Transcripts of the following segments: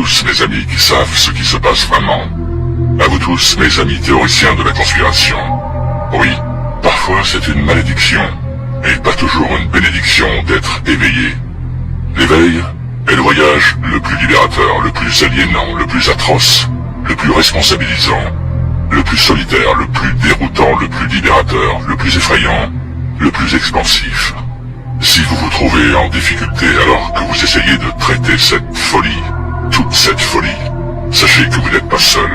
tous, mes amis qui savent ce qui se passe vraiment. À vous tous, mes amis théoriciens de la conspiration. Oui, parfois c'est une malédiction, et pas toujours une bénédiction d'être éveillé. L'éveil est le voyage le plus libérateur, le plus aliénant, le plus atroce, le plus responsabilisant, le plus solitaire, le plus déroutant, le plus libérateur, le plus effrayant, le plus expansif. Si vous vous trouvez en difficulté alors que vous essayez de traiter cette folie, toute cette folie, sachez que vous n'êtes pas seul.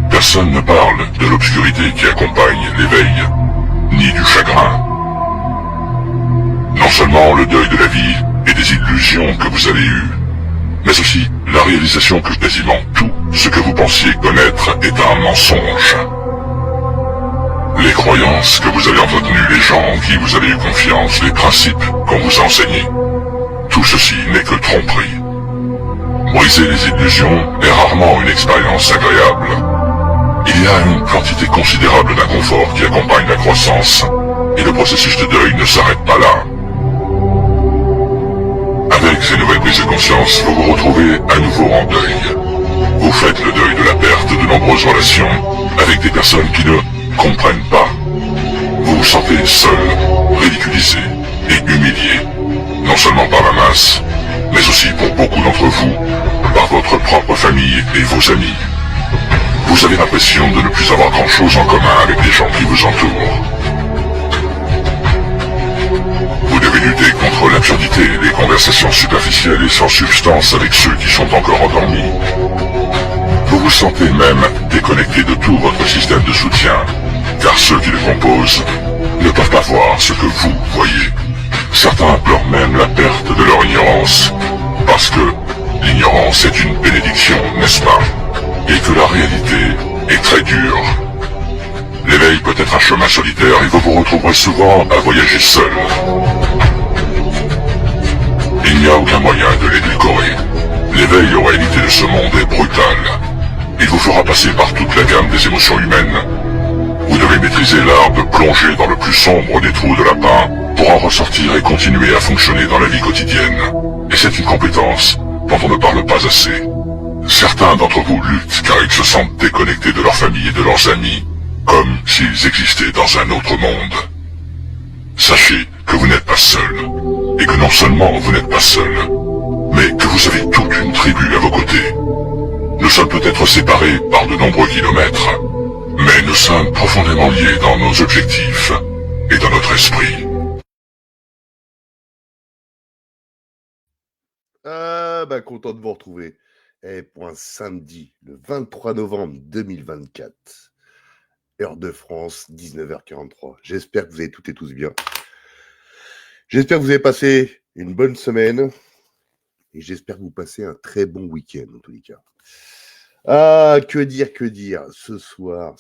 Personne ne parle de l'obscurité qui accompagne l'éveil, ni du chagrin. Non seulement le deuil de la vie et des illusions que vous avez eues, mais aussi la réalisation que quasiment tout ce que vous pensiez connaître est un mensonge. Les croyances que vous avez entretenues, les gens en qui vous avez eu confiance, les principes qu'on vous a enseignés, tout ceci n'est que tromperie. Briser les illusions est rarement une expérience agréable. Il y a une quantité considérable d'inconfort qui accompagne la croissance, et le processus de deuil ne s'arrête pas là. Avec ces nouvelles prises de conscience, vous vous retrouvez à nouveau en deuil. Vous faites le deuil de la perte de nombreuses relations avec des personnes qui ne comprennent pas. Vous vous sentez seul, ridiculisé et humilié, non seulement par la masse, mais aussi pour beaucoup d'entre vous, par votre propre famille et vos amis. Vous avez l'impression de ne plus avoir grand-chose en commun avec les gens qui vous entourent. Vous devez lutter contre l'absurdité des conversations superficielles et sans substance avec ceux qui sont encore endormis. Vous vous sentez même déconnecté de tout votre système de soutien, car ceux qui le composent ne peuvent pas voir ce que vous voyez. Certains pleurent même la perte de leur ignorance, parce que l'ignorance est une bénédiction, n'est-ce pas? Et que la réalité est très dure. L'éveil peut être un chemin solitaire et vous vous retrouverez souvent à voyager seul. Il n'y a aucun moyen de l'édulcorer. L'éveil aux réalités de ce monde est brutal. Il vous fera passer par toute la gamme des émotions humaines. Vous devez maîtriser l'art de plonger dans le plus sombre des trous de lapin pour en ressortir et continuer à fonctionner dans la vie quotidienne. Et c'est une compétence dont on ne parle pas assez. Certains d'entre vous luttent car ils se sentent déconnectés de leur famille et de leurs amis, comme s'ils existaient dans un autre monde. Sachez que vous n'êtes pas seul, et que non seulement vous n'êtes pas seul, mais que vous avez toute une tribu à vos côtés. Nous sommes peut-être séparés par de nombreux kilomètres, mais nous sommes profondément liés dans nos objectifs et dans notre esprit. Content de vous retrouver. Pour un samedi, le 23 novembre 2024, heure de France, 19h43. J'espère que vous allez toutes et tous bien. J'espère que vous avez passé une bonne semaine et j'espère que vous passez un très bon week-end en tous les cas. Que dire. Ce soir,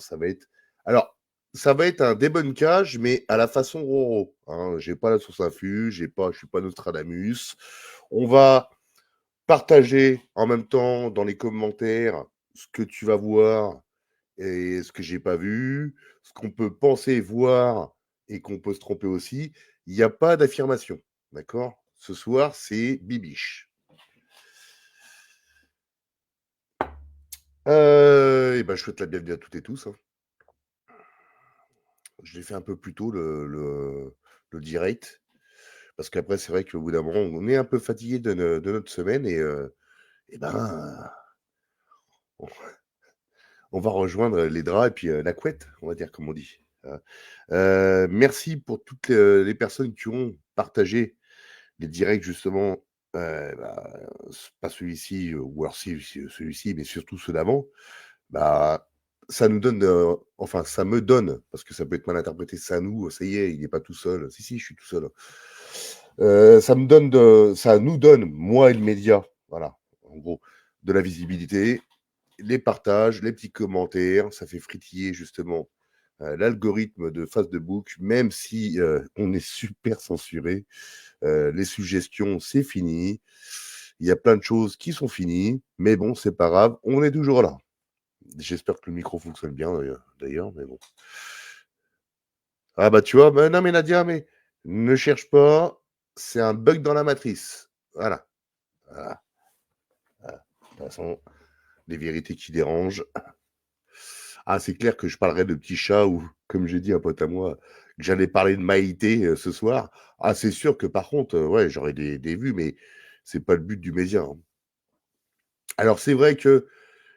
ça va être... Alors, ça va être un débunkage, mais à la façon Roro. Hein. J'ai pas la source infus, je suis pas Nostradamus. On va partager en même temps dans les commentaires ce que tu vas voir et ce que j'ai pas vu, ce qu'on peut penser voir et qu'on peut se tromper aussi. Il n'y a pas d'affirmation, d'accord? Ce soir, c'est bibiche. Je souhaite la bienvenue à toutes et tous. Hein. Je l'ai fait un peu plus tôt le direct, parce qu'après, c'est vrai qu'au bout d'un moment, on est un peu fatigué de notre semaine et on va rejoindre les draps et puis la couette, on va dire, comme on dit. Merci pour toutes les personnes qui ont partagé les directs, justement, pas celui-ci, ou alors si, celui-ci, mais surtout ceux d'avant. Ça nous donne, enfin, ça me donne, parce que ça peut être mal interprété, ça nous, ça y est, il n'est pas tout seul. Si, je suis tout seul. Ça nous donne, moi et le média, voilà, en gros, de la visibilité, les partages, les petits commentaires, ça fait fritiller justement l'algorithme de Facebook, même si on est super censuré. Les suggestions, c'est fini. Il y a plein de choses qui sont finies, mais bon, c'est pas grave, on est toujours là. J'espère que le micro fonctionne bien d'ailleurs, mais bon. Tu vois, non mais Nadia, mais ne cherche pas, c'est un bug dans la matrice. Voilà. façon, les vérités qui dérangent. Ah, c'est clair que je parlerai de petits chats ou, comme j'ai dit à un pote à moi, que j'allais parler de Maïté ce soir. Ah, c'est sûr que par contre, ouais, j'aurais des vues, mais c'est pas le but du média, hein. Alors, c'est vrai que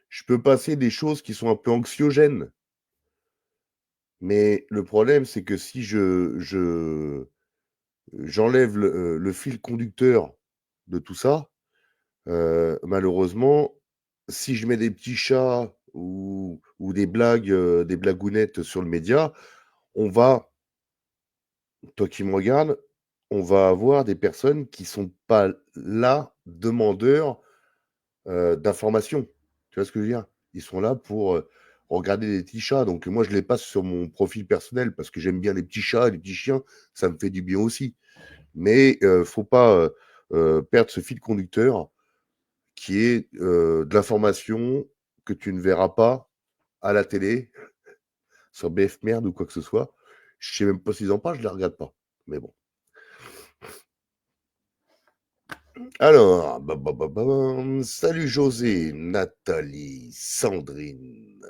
je peux passer des choses qui sont un peu anxiogènes, mais le problème, c'est que si j'enlève le fil conducteur de tout ça, malheureusement, si je mets des petits chats ou des blagues, des blagounettes sur le média, on va toi qui me regardes, on va avoir des personnes qui sont pas là, demandeurs, d'informations. Tu vois ce que je veux dire? Ils sont là pour, regarder des petits chats, donc moi je les passe sur mon profil personnel parce que j'aime bien les petits chats, les petits chiens, ça me fait du bien aussi. Mais, faut pas, perdre ce fil conducteur qui est, de l'information que tu ne verras pas à la télé, sur BF Merde ou quoi que ce soit. Je sais même pas s'ils en parlent, je les regarde pas, mais bon. Alors, salut José, Nathalie, Sandrine,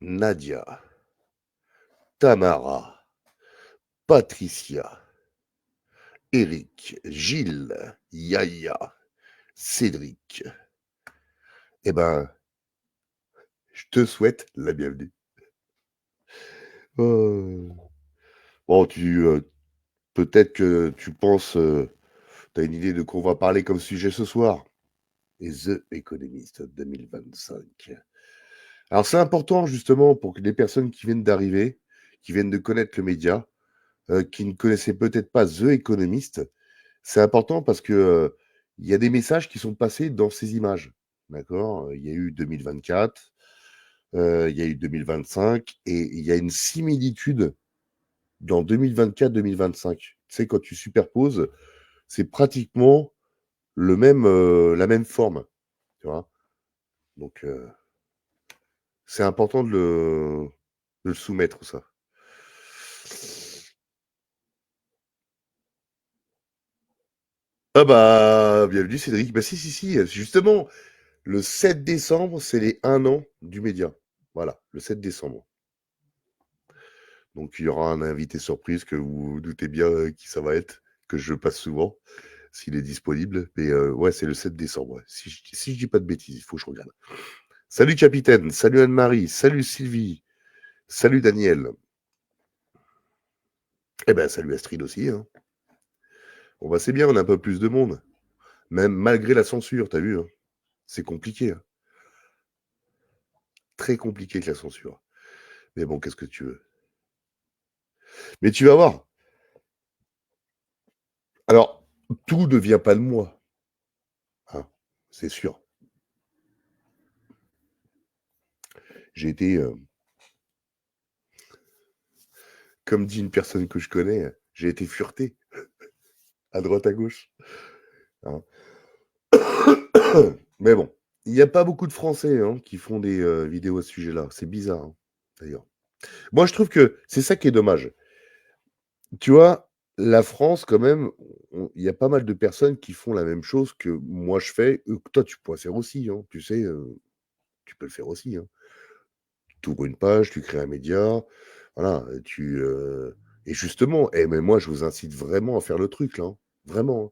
Nadia, Tamara, Patricia, Eric, Gilles, Yaya, Cédric. Eh ben, je te souhaite la bienvenue. Bon, peut-être que tu penses, tu as une idée de quoi on va parler comme sujet ce soir. Et The Economist 2025. Alors c'est important justement pour que les personnes qui viennent d'arriver, qui viennent de connaître le média, qui ne connaissaient peut-être pas The Economist, c'est important parce que, il y a des messages qui sont passés dans ces images, d'accord? Il y a eu 2024, il y a eu 2025 et il y a une similitude dans 2024-2025. Tu sais, quand tu superposes, c'est pratiquement la même forme, tu vois? Donc, c'est important de le soumettre ça. Ah bah, bienvenue Cédric. Bah si, si, si, justement, le 7 décembre, c'est les 1 an du média. Voilà, le 7 décembre. Donc il y aura un invité surprise que vous vous doutez bien qui ça va être, que je passe souvent, s'il est disponible. Mais ouais, c'est le 7 décembre. Ouais. Si je dis pas de bêtises, il faut que je regarde. Salut capitaine, salut Anne-Marie, salut Sylvie, salut Daniel. Eh ben salut Astrid aussi. Hein. Bon bah c'est bien, on a un peu plus de monde. Même malgré la censure, t'as vu, hein. C'est compliqué. Hein. Très compliqué que la censure. Mais bon, qu'est-ce que tu veux? Mais tu vas voir. Alors, tout ne vient pas de moi, hein, c'est sûr. J'ai été, comme dit une personne que je connais, j'ai été fureté à droite à gauche, hein. Mais bon, il n'y a pas beaucoup de Français, hein, qui font des, vidéos à ce sujet-là. C'est bizarre, hein, d'ailleurs. Moi, je trouve que c'est ça qui est dommage. Tu vois, la France quand même, on il y a pas mal de personnes qui font la même chose que moi je fais, que toi tu pourrais faire aussi, hein. Tu sais, tu peux le faire aussi, hein. Tu ouvres une page, tu crées un média, voilà, et justement, mais moi je vous incite vraiment à faire le truc là, hein, vraiment, hein.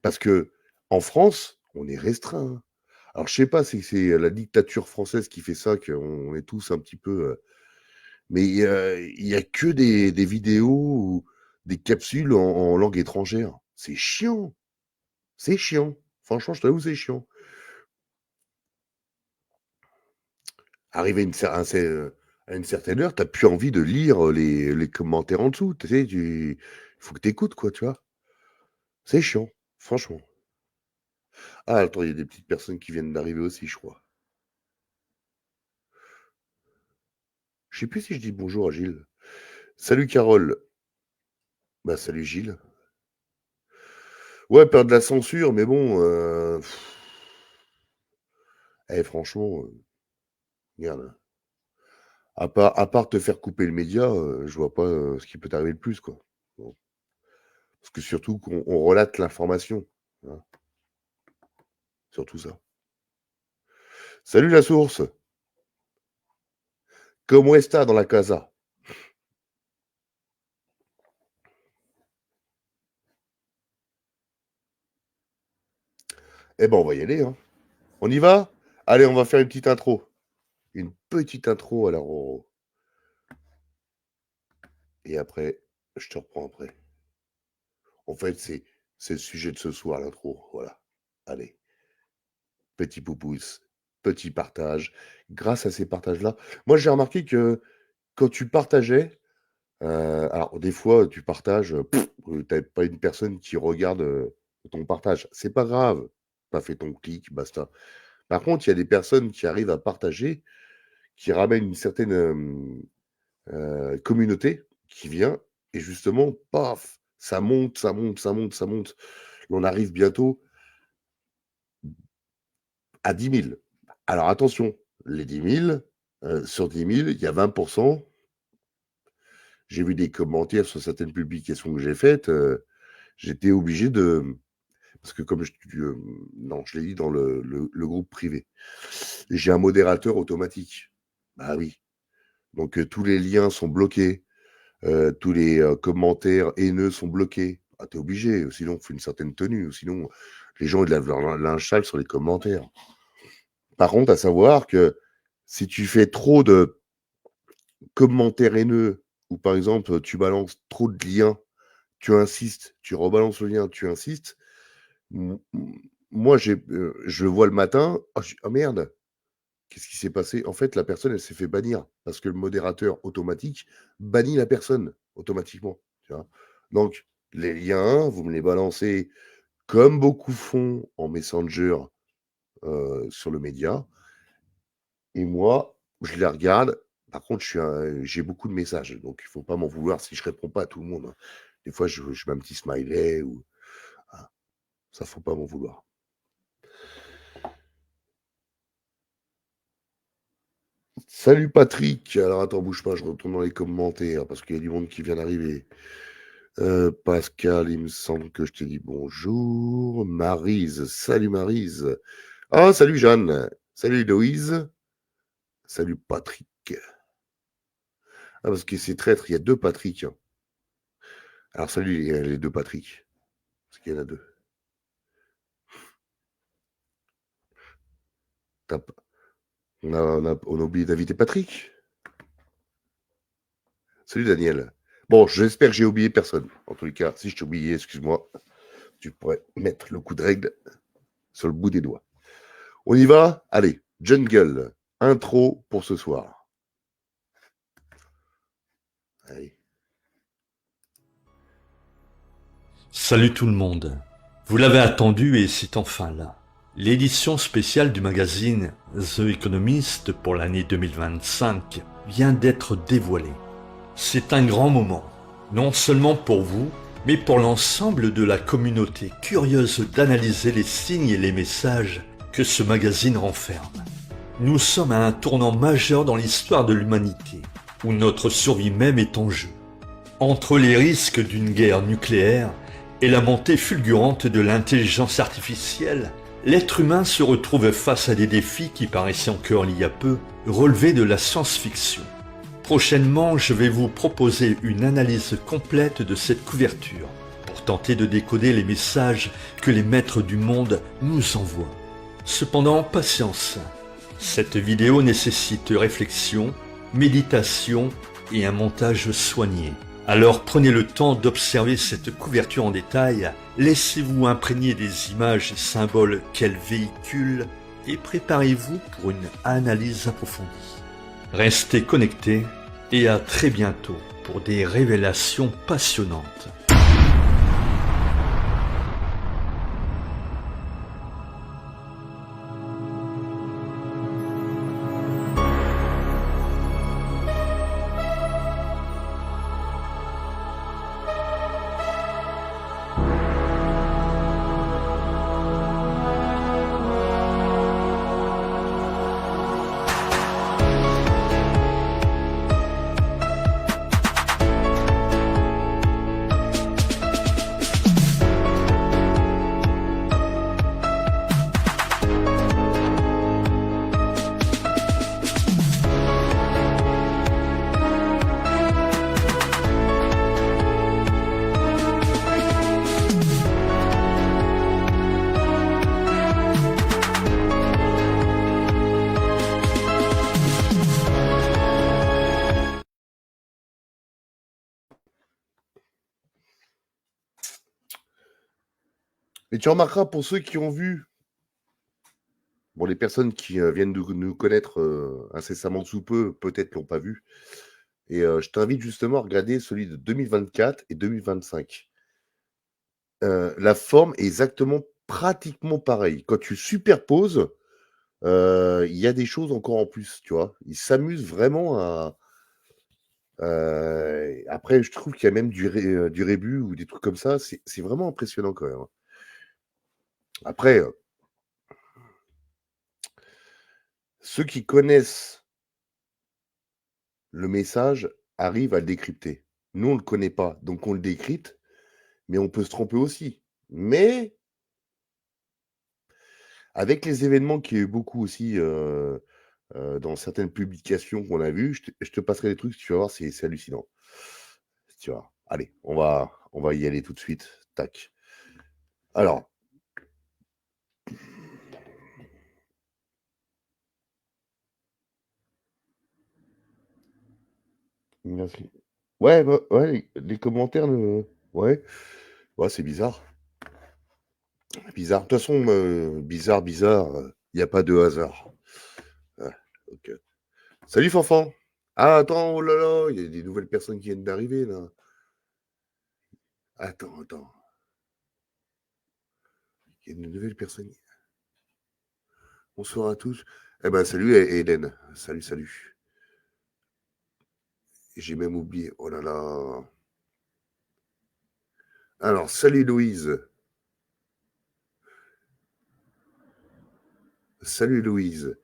Parce qu'en France, on est restreint, hein. Alors je sais pas si c'est la dictature française qui fait ça, qu'on est tous un petit peu, mais il y a que des vidéos ou des capsules en langue étrangère. C'est chiant, c'est chiant. Franchement, je t'avoue, c'est chiant. Arrivé à une certaine heure, tu as plus envie de lire, les commentaires en dessous. Tu sais, il faut que tu écoutes quoi, tu vois? C'est chiant, franchement. Ah attends, il y a des petites personnes qui viennent d'arriver aussi, je crois. Je sais plus si je dis bonjour à Gilles. Salut Carole. Bah, salut Gilles. Ouais, peur de la censure, mais bon, franchement, regarde, à part te faire couper le média, je vois pas, ce qui peut t'arriver de plus, quoi. Bon. Parce que surtout qu'on relate l'information. Hein. Surtout ça. Salut la source. Comment est-ce dans la casa? Eh ben, on va y aller. Hein. On y va? Allez, on va faire une petite intro. Une petite intro à la Roro. Et après, je te reprends après. En fait, c'est le sujet de ce soir, l'intro. Voilà. Allez. Petit poupousse, petit partage. Grâce à ces partages-là, moi, j'ai remarqué que quand tu partageais, alors des fois, tu partages, tu pas une personne qui regarde ton partage. C'est pas grave. Tu as fait ton clic, basta. Par contre, il y a des personnes qui arrivent à partager, qui ramènent une certaine communauté qui vient et justement, paf, ça monte, ça monte, ça monte, ça monte. On arrive bientôt à 10 000. Alors attention, les 10 000, sur 10 000, il y a 20%. J'ai vu des commentaires sur certaines publications que j'ai faites. J'étais obligé de... Parce que comme non, je l'ai dit dans le groupe privé. J'ai un modérateur automatique. Bah oui. Donc tous les liens sont bloqués. Tous les commentaires haineux sont bloqués. Ah, t'es obligé, sinon il faut une certaine tenue, sinon les gens ils lavent leur linge sale sur les commentaires. Par contre, à savoir que si tu fais trop de commentaires haineux, ou par exemple tu balances trop de liens, tu insistes, tu rebalances le lien, tu insistes, moi je vois le matin, oh merde, qu'est-ce qui s'est passé? En fait, la personne, elle s'est fait bannir parce que le modérateur automatique bannit la personne automatiquement. Tu vois. Donc, les liens, vous me les balancez comme beaucoup font en Messenger sur le média. Et moi, je les regarde. Par contre, j'ai beaucoup de messages. Donc, il ne faut pas m'en vouloir si je ne réponds pas à tout le monde. Hein. Des fois, je mets un petit smiley. Ça, il ne faut pas m'en vouloir. Salut Patrick. Alors attends, bouge pas, je retourne dans les commentaires parce qu'il y a du monde qui vient d'arriver. Pascal, il me semble que je t'ai dit bonjour. Maryse, salut Maryse. Ah, salut Jeanne. Salut Héloïse. Salut Patrick. Ah, parce que c'est traître, il y a 2 Patrick. Hein. Alors salut les 2 Patrick. Parce qu'il y en a 2. On a oublié d'inviter Patrick. Salut Daniel. Bon, j'espère que j'ai oublié personne. En tous les cas, si je t'ai oublié, excuse-moi. Tu pourrais mettre le coup de règle sur le bout des doigts. On y va? Allez, jungle. Intro pour ce soir. Allez. Salut tout le monde. Vous l'avez attendu et c'est enfin là. L'édition spéciale du magazine The Economist pour l'année 2025 vient d'être dévoilée. C'est un grand moment, non seulement pour vous, mais pour l'ensemble de la communauté curieuse d'analyser les signes et les messages que ce magazine renferme. Nous sommes à un tournant majeur dans l'histoire de l'humanité, où notre survie même est en jeu. Entre les risques d'une guerre nucléaire et la montée fulgurante de l'intelligence artificielle, l'être humain se retrouve face à des défis qui paraissaient encore il y a peu relever de la science-fiction. Prochainement, je vais vous proposer une analyse complète de cette couverture pour tenter de décoder les messages que les maîtres du monde nous envoient. Cependant, patience. Cette vidéo nécessite réflexion, méditation et un montage soigné. Alors prenez le temps d'observer cette couverture en détail, laissez-vous imprégner des images et symboles qu'elle véhicule et préparez-vous pour une analyse approfondie. Restez connectés et à très bientôt pour des révélations passionnantes. Et tu remarqueras pour ceux qui ont vu, bon, les personnes qui viennent de nous connaître incessamment sous peu, peut-être l'ont pas vu. Et je t'invite justement à regarder celui de 2024 et 2025. La forme est exactement pratiquement pareille. Quand tu superposes, il y a des choses encore en plus, tu vois? Ils s'amusent vraiment à après je trouve qu'il y a même du rébus ou des trucs comme ça, c'est vraiment impressionnant quand même, hein. Après, ceux qui connaissent le message arrivent à le décrypter. Nous, on le connaît pas, donc on le décrypte, mais on peut se tromper aussi. Mais avec les événements qu'il y a eu beaucoup aussi, dans certaines publications qu'on a vues, je te passerai des trucs, tu vas voir, c'est hallucinant. Tu vois? Allez, on va y aller tout de suite. Tac. Alors, merci. Ouais, bah, ouais, les commentaires, ouais. Ouais, c'est bizarre. Bizarre. De toute façon, bizarre, il y a pas de hasard. Ouais, OK. Salut Fanfan. Ah attends, oh là là, il y a des nouvelles personnes qui viennent d'arriver là. Attends. Il y a une nouvelle personne. Bonsoir à tous. Eh ben salut Hélène. Salut. J'ai même oublié. Oh là là. Alors, salut Louise. Salut Louise.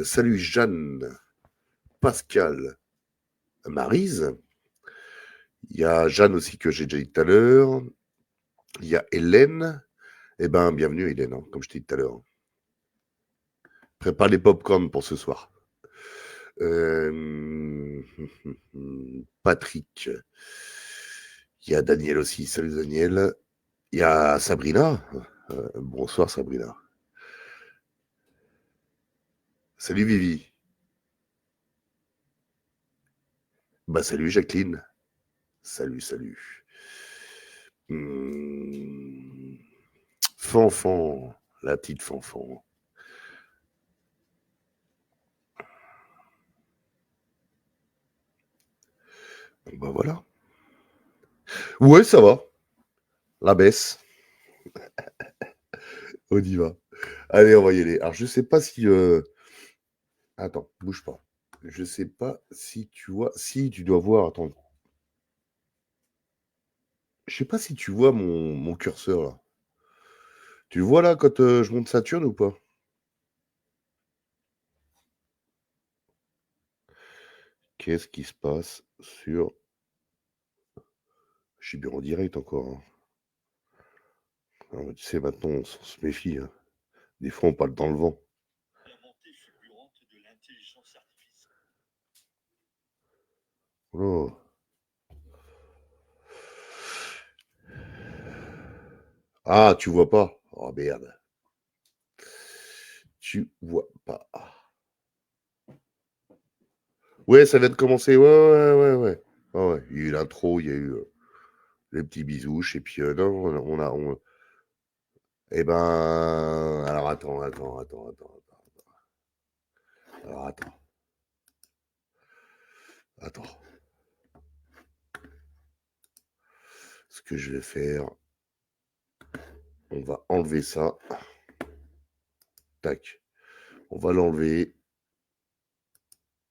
Salut Jeanne. Pascal. Maryse. Il y a Jeanne aussi que j'ai déjà dit tout à l'heure. Il y a Hélène. Eh ben, bienvenue Hélène, hein, comme je t'ai dit tout à l'heure. Prépare les pop-corn pour ce soir. Patrick. Il y a Daniel aussi. Salut Daniel. Il y a Sabrina. Bonsoir Sabrina. Salut Vivi. Bah salut Jacqueline. Salut. Fanfan. La petite Fanfan. Bah voilà. Ouais, ça va. La baisse. On y va. Allez, on va y aller. Alors, je sais pas si. Attends, bouge pas. Je sais pas si tu vois. Si tu dois voir. Attends. Je sais pas si tu vois mon curseur là. Tu le vois là quand je monte Saturne ou pas? Qu'est-ce qui se passe sur. Je suis bien en direct encore, hein. Alors, tu sais, maintenant, on se méfie, hein. Des fois, on parle dans le vent. Oh. Ah, tu vois pas? Oh merde. Tu vois pas. Ouais, ça vient de commencer. Ouais. Ah ouais. Il y a eu l'intro, il y a eu les petits bisouches, et puis non, Eh ben. Alors attends. Alors attends. Ce que je vais faire, on va enlever ça. Tac. On va l'enlever.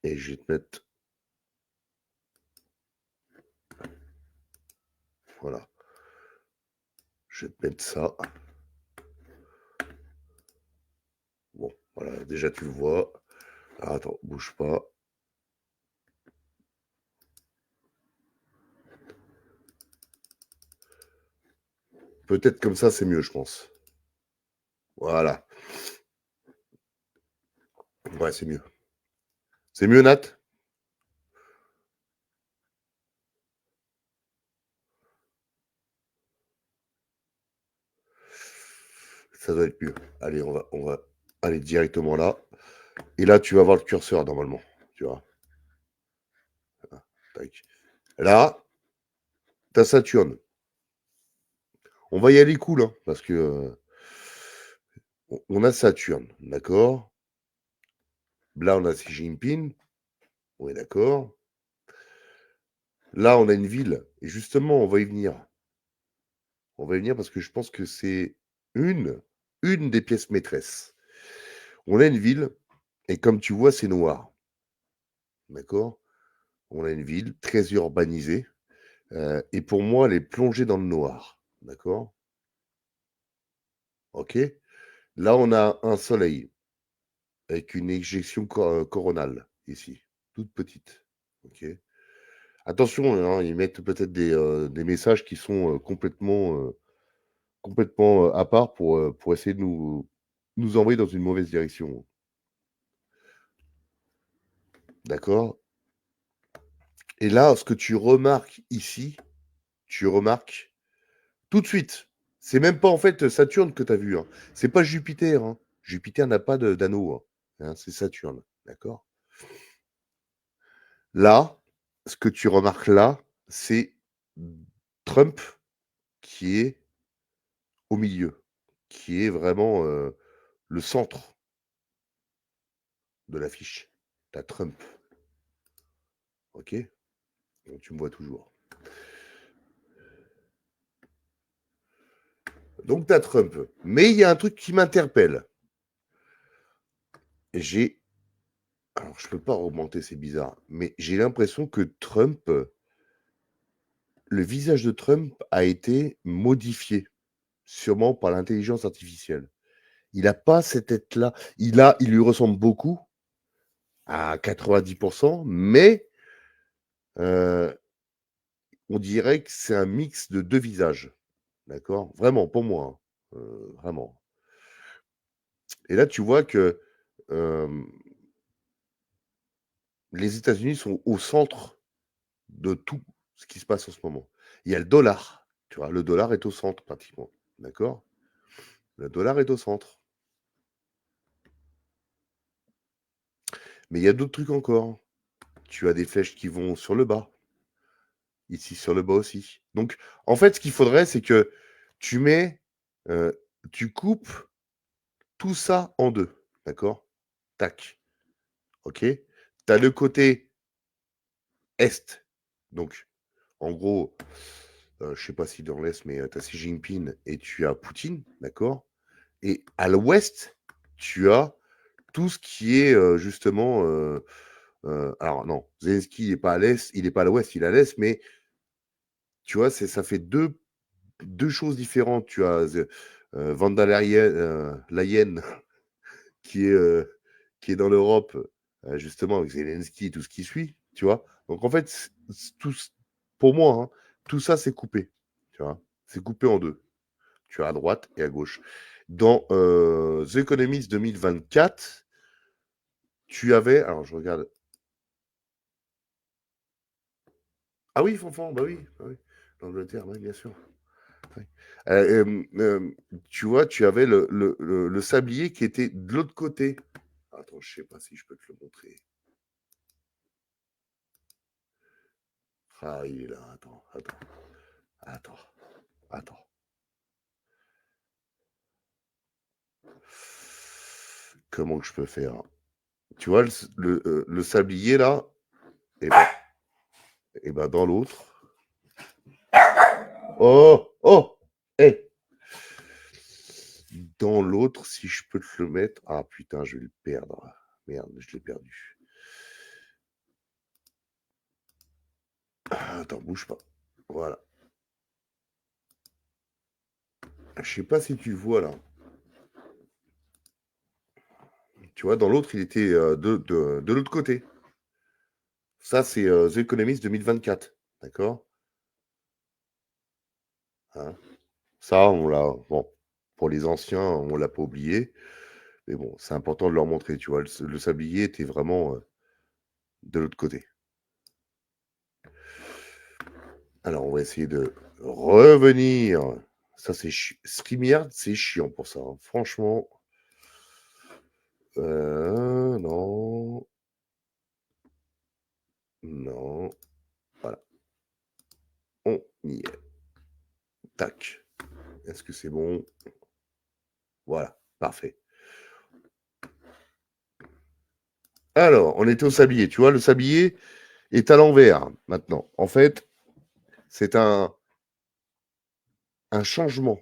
Et je vais te mettre. Voilà. Je vais te mettre ça. Bon, voilà, déjà tu le vois. Alors, attends, bouge pas. Peut-être comme ça, c'est mieux, je pense. Voilà. Ouais, c'est mieux. C'est mieux, Nat? Ça doit être mieux. Allez, on va aller directement là. Et là, tu vas voir le curseur, normalement. Tu vois. Tac. Là, t'as Saturne. On va y aller cool, hein, parce que on a Saturne, d'accord. Là, on a Xi Jinping, on est d'accord. Là, on a une ville, et justement, on va y venir. On va y venir parce que je pense que c'est une, une des pièces maîtresses. On a une ville, et comme tu vois, c'est noir, d'accord. On a une ville très urbanisée, et pour moi, elle est plongée dans le noir, d'accord. Ok. Là, on a un soleil avec une éjection coronale ici, toute petite. Ok. Attention, hein, ils mettent peut-être des messages qui sont complètement à part pour essayer de nous envoyer dans une mauvaise direction. D'accord. Et là, ce que tu remarques ici, tu remarques tout de suite. C'est même pas en fait Saturne que tu as vu, hein. C'est pas Jupiter, hein. Jupiter n'a pas d'anneau, hein. Hein, c'est Saturne. D'accord. Là, ce que tu remarques là, c'est Trump qui est au milieu, qui est vraiment le centre de l'affiche. Tu as Trump. Ok. Donc, tu me vois toujours. Donc, tu as Trump. Mais il y a un truc qui m'interpelle. J'ai. Alors, je peux pas augmenter, c'est bizarre. Mais j'ai l'impression que Trump. Le visage de Trump a été modifié, sûrement par l'intelligence artificielle. Il n'a pas cette tête-là. Il lui ressemble beaucoup, à 90%, mais on dirait que c'est un mix de deux visages. D'accord. Vraiment, pour moi, hein, vraiment. Et là, tu vois que les États-Unis sont au centre de tout ce qui se passe en ce moment. Il y a le dollar, tu vois, le dollar est au centre pratiquement. D'accord. Le dollar est au centre. Mais il y a d'autres trucs encore. Tu as des flèches qui vont sur le bas. Ici, sur le bas aussi. Donc, en fait, ce qu'il faudrait, c'est que tu mets, tu coupes tout ça en deux. D'accord. Tac. OK. Tu as le côté est. Donc, en gros, je sais pas si dans l'est, mais tu as Xi Jinping et tu as Poutine. D'accord. Et à l'ouest, tu as tout ce qui est justement. Alors, non, Zelensky, il n'est pas à l'est, il n'est pas à l'ouest, il est à l'est, mais tu vois, ça fait deux choses différentes. Tu as Van der Leyen qui est dans l'Europe, justement, avec Zelensky et tout ce qui suit, tu vois. Donc, en fait, pour moi, hein, tout ça, c'est coupé, tu vois. C'est coupé en deux. Tu as à droite et à gauche. Dans The Economist 2024, tu avais. Alors, je regarde. Ah oui, Fanfan, bah oui. L'Angleterre, oui, bien sûr. Oui. Tu vois, tu avais le sablier qui était de l'autre côté. Attends, je sais pas si je peux te le montrer. Ah, il est là. Attends. Comment que je peux faire? Tu vois le sablier là? Et ben dans l'autre. Oh! Eh! Dans l'autre, si je peux te le mettre. Ah putain, je vais le perdre. Merde, je l'ai perdu. Ah, attends, bouge pas. Voilà. Je sais pas si tu le vois là. Tu vois, dans l'autre, il était de l'autre côté. Ça, c'est The Economist 2024. D'accord. Hein. Ça, on l'a. Bon, pour les anciens, on l'a pas oublié. Mais bon, c'est important de leur montrer. Tu vois, le sablier était vraiment de l'autre côté. Alors, on va essayer de revenir. Ça, c'est StreamYard, c'est chiant pour ça, hein. Franchement. Non. Non. Voilà. On y est. Tac. Est-ce que c'est bon? Voilà, parfait. Alors, on était au sablier. Tu vois, le sablier est à l'envers maintenant. En fait, c'est un changement.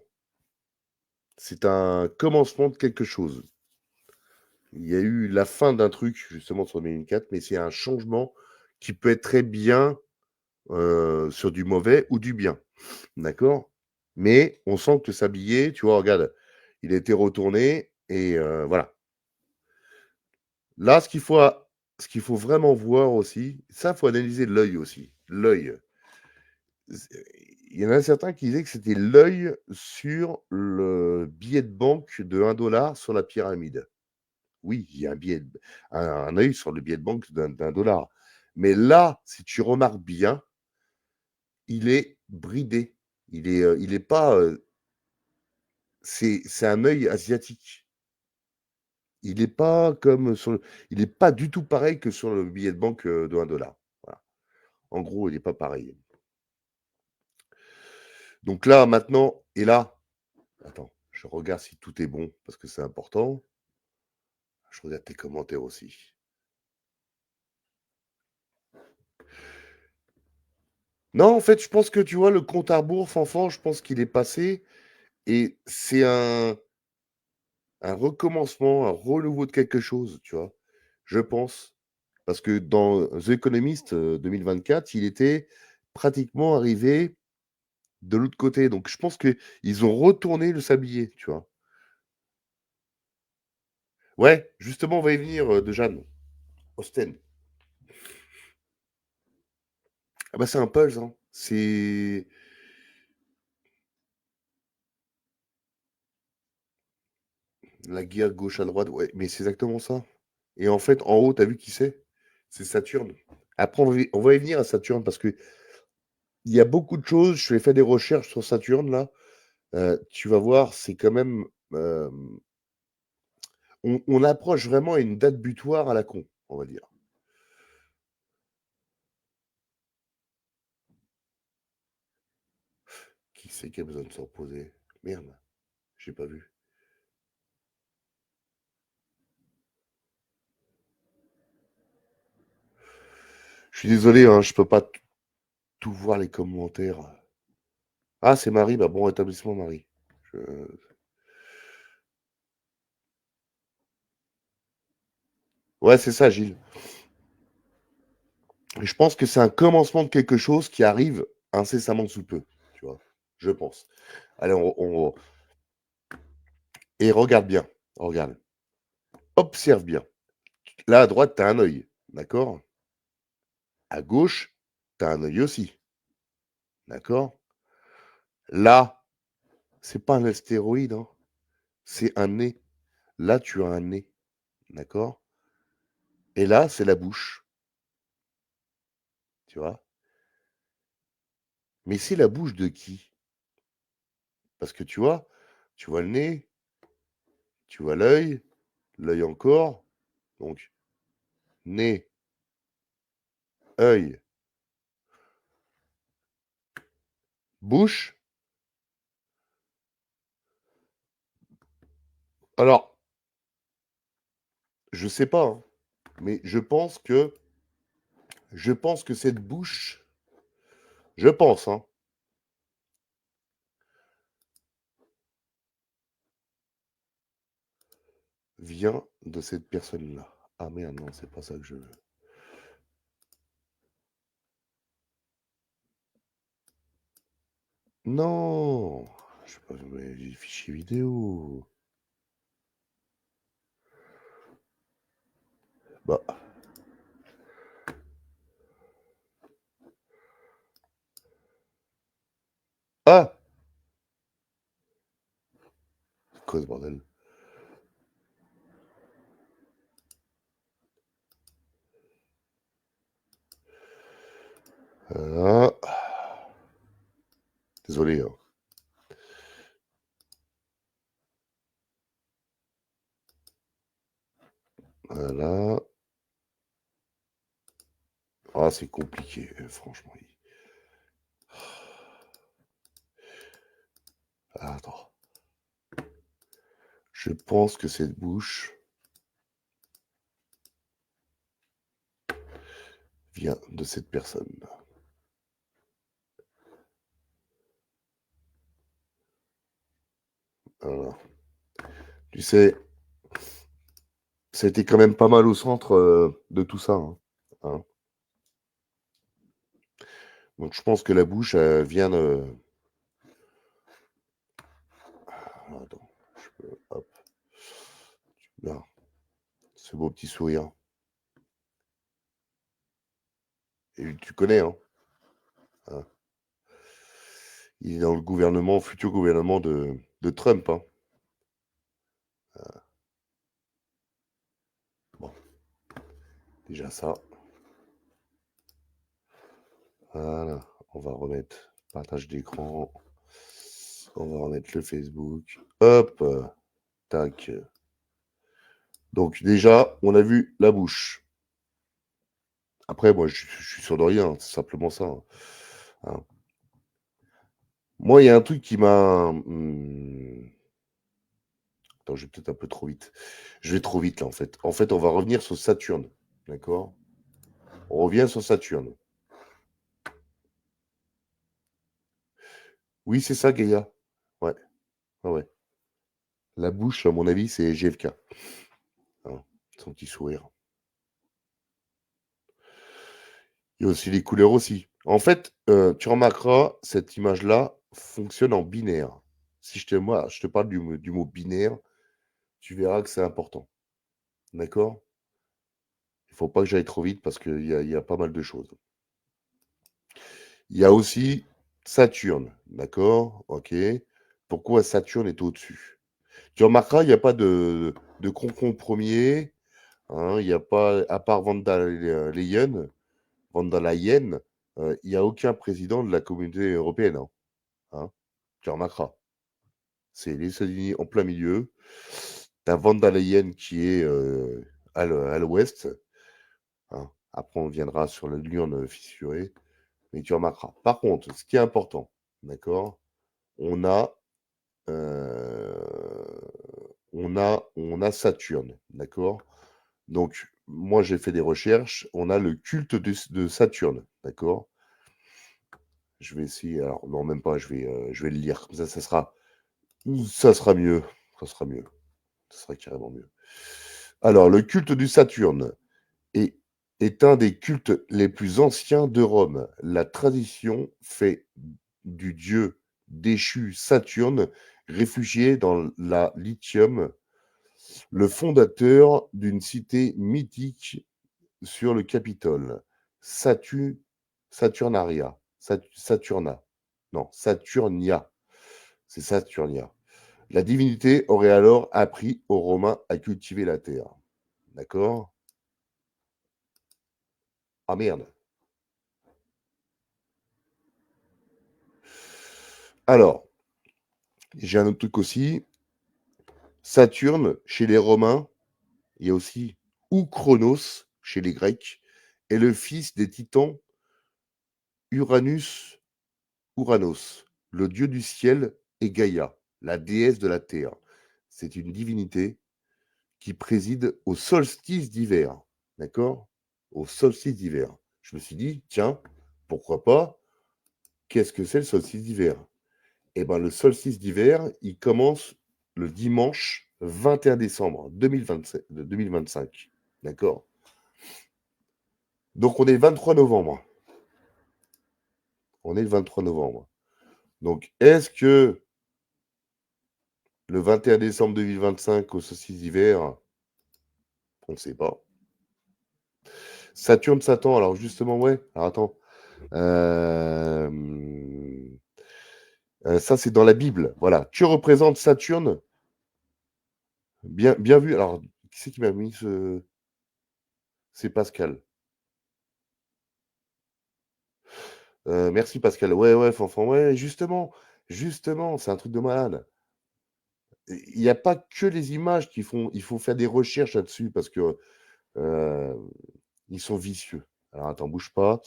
C'est un commencement de quelque chose. Il y a eu la fin d'un truc, justement, sur 2004, mais c'est un changement qui peut être très bien sur du mauvais ou du bien. D'accord? Mais on sent que le sablier, tu vois, regarde, il a été retourné et voilà. Là, ce qu'il faut vraiment voir aussi, ça, il faut analyser l'œil aussi. L'œil. Il y en a certains qui disaient que c'était l'œil sur le billet de banque de 1 dollar sur la pyramide. Oui, il y a un œil sur le billet de banque d'un dollar. Mais là, si tu remarques bien, il est bridé. Il est pas. C'est un œil asiatique. Il est pas comme sur le, il est pas du tout pareil que sur le billet de banque de 1 dollar. Voilà. En gros, il n'est pas pareil. Donc là, maintenant, et là, attends, je regarde si tout est bon parce que c'est important. Je regarde tes commentaires aussi. Non, en fait, je pense que tu vois, le compte à rebours, Fanfan, je pense qu'il est passé et c'est un recommencement, un renouveau de quelque chose, tu vois. Je pense. Parce que dans The Economist 2024, il était pratiquement arrivé de l'autre côté. Donc je pense qu'ils ont retourné le sablier, tu vois. Ouais, justement, on va y venir de Jeanne. Austen. Ah bah c'est un puzzle, hein. C'est la guerre gauche à droite. Ouais, mais c'est exactement ça. Et en fait, en haut, t'as vu qui c'est? C'est Saturne. Après, on va y venir à Saturne parce que il y a beaucoup de choses. Je vais faire des recherches sur Saturne là. Tu vas voir, c'est quand même. On approche vraiment à une date butoir à la con, on va dire. Qui c'est qui a besoin de se reposer? Merde, j'ai pas vu. Je suis désolé, hein, je peux pas tout voir les commentaires. Ah, c'est Marie, bah bon rétablissement, Marie. Je- Ouais, c'est ça, Gilles. Et je pense que c'est un commencement de quelque chose qui arrive incessamment sous peu, tu vois. Je pense. Allez, et regarde bien, regarde. Observe bien. Là, à droite, tu as un œil, d'accord? À gauche, tu as un œil aussi, d'accord? Là, c'est pas un astéroïde, hein, c'est un nez. Là, tu as un nez, d'accord? Et là, c'est la bouche, tu vois? Mais c'est la bouche de qui? Parce que tu vois le nez, tu vois l'œil encore, donc nez, œil, bouche. Alors, je sais pas, hein, mais je pense que cette bouche, je pense, hein, vient de cette personne-là. Ah merde, non, c'est pas ça que je veux. Non, je sais pas, mais les fichiers vidéo. Bah, ah, c'est quoi ce bordel? Ah, désolé, hein. Voilà. Ah, c'est compliqué, franchement. Ah, attends. Je pense que cette bouche vient de cette personne. Voilà. Tu sais, c'était quand même pas mal au centre de tout ça. Hein. Donc je pense que la bouche vient de... Attends, je peux... Hop. Là, ce beau petit sourire. Et tu connais, hein. Il est dans le gouvernement, futur gouvernement de Trump. Hein. Bon, déjà ça. Voilà, on va remettre partage d'écran. On va remettre le Facebook. Hop, tac. Donc déjà, on a vu la bouche. Après, moi, je suis sûr de rien, c'est simplement ça. Hein. Moi, il y a un truc qui m'a... Attends, je vais peut-être un peu trop vite. Je vais trop vite, là, en fait. En fait, on va revenir sur Saturne. D'accord? On revient sur Saturne. Oui, c'est ça, Gaïa. Ouais. Ouais. La bouche, à mon avis, c'est GFK. Hein, son petit sourire. Il y a aussi les couleurs aussi. En fait, tu remarqueras, cette image-là fonctionne en binaire. Si je te parle du mot binaire, tu verras que c'est important. D'accord? Il ne faut pas que j'aille trop vite parce qu'il y a pas mal de choses. Il y a aussi Saturne. D'accord? Ok. Pourquoi Saturne est au-dessus? Tu remarqueras, il n'y a pas de concombre premier. Hein, il n'y a pas, à part Van der Leyen, il n'y a aucun président de la communauté européenne. Hein, tu remarqueras. C'est les États-Unis en plein milieu. Tu as Van der Leyen qui est à l'ouest. Hein. Après, on viendra sur la lune fissurée. Mais tu remarqueras. Par contre, ce qui est important, d'accord, on a Saturne, d'accord. Donc, moi, j'ai fait des recherches. On a le culte de Saturne, d'accord. Je vais essayer. Alors, non, même pas. Je vais le lire. Comme ça sera mieux. Ça sera carrément mieux. Alors, le culte du Saturne est un des cultes les plus anciens de Rome. La tradition fait du dieu déchu Saturne, réfugié dans la Lithium, le fondateur d'une cité mythique sur le Capitole, Saturnaria. Saturna. Non, Saturnia. C'est Saturnia. La divinité aurait alors appris aux Romains à cultiver la terre. D'accord? Ah merde. Alors, j'ai un autre truc aussi. Saturne, chez les Romains, il y a aussi Chronos chez les Grecs, est le fils des titans Uranos, le dieu du ciel, et Gaïa, la déesse de la terre. C'est une divinité qui préside au solstice d'hiver. D'accord? Au solstice d'hiver. Je me suis dit, tiens, pourquoi pas? Qu'est-ce que c'est le solstice d'hiver? Eh bien, le solstice d'hiver, il commence le dimanche 21 décembre 2025. D'accord? Donc, on est le 23 novembre. On est le 23 novembre. Donc, est-ce que le 21 décembre 2025, au solstice d'hiver, on ne sait pas. Saturne, Satan, alors justement, ouais. Alors, attends. Ça, c'est dans la Bible. Voilà. Tu représentes Saturne. Bien, bien vu. Alors, qui c'est qui m'a mis ce... C'est Pascal. Merci Pascal. Ouais, Fanfan. Ouais, justement, c'est un truc de malade. Il n'y a pas que les images qui font. Il faut faire des recherches là-dessus parce que ils sont vicieux. Alors, attends, bouge pas.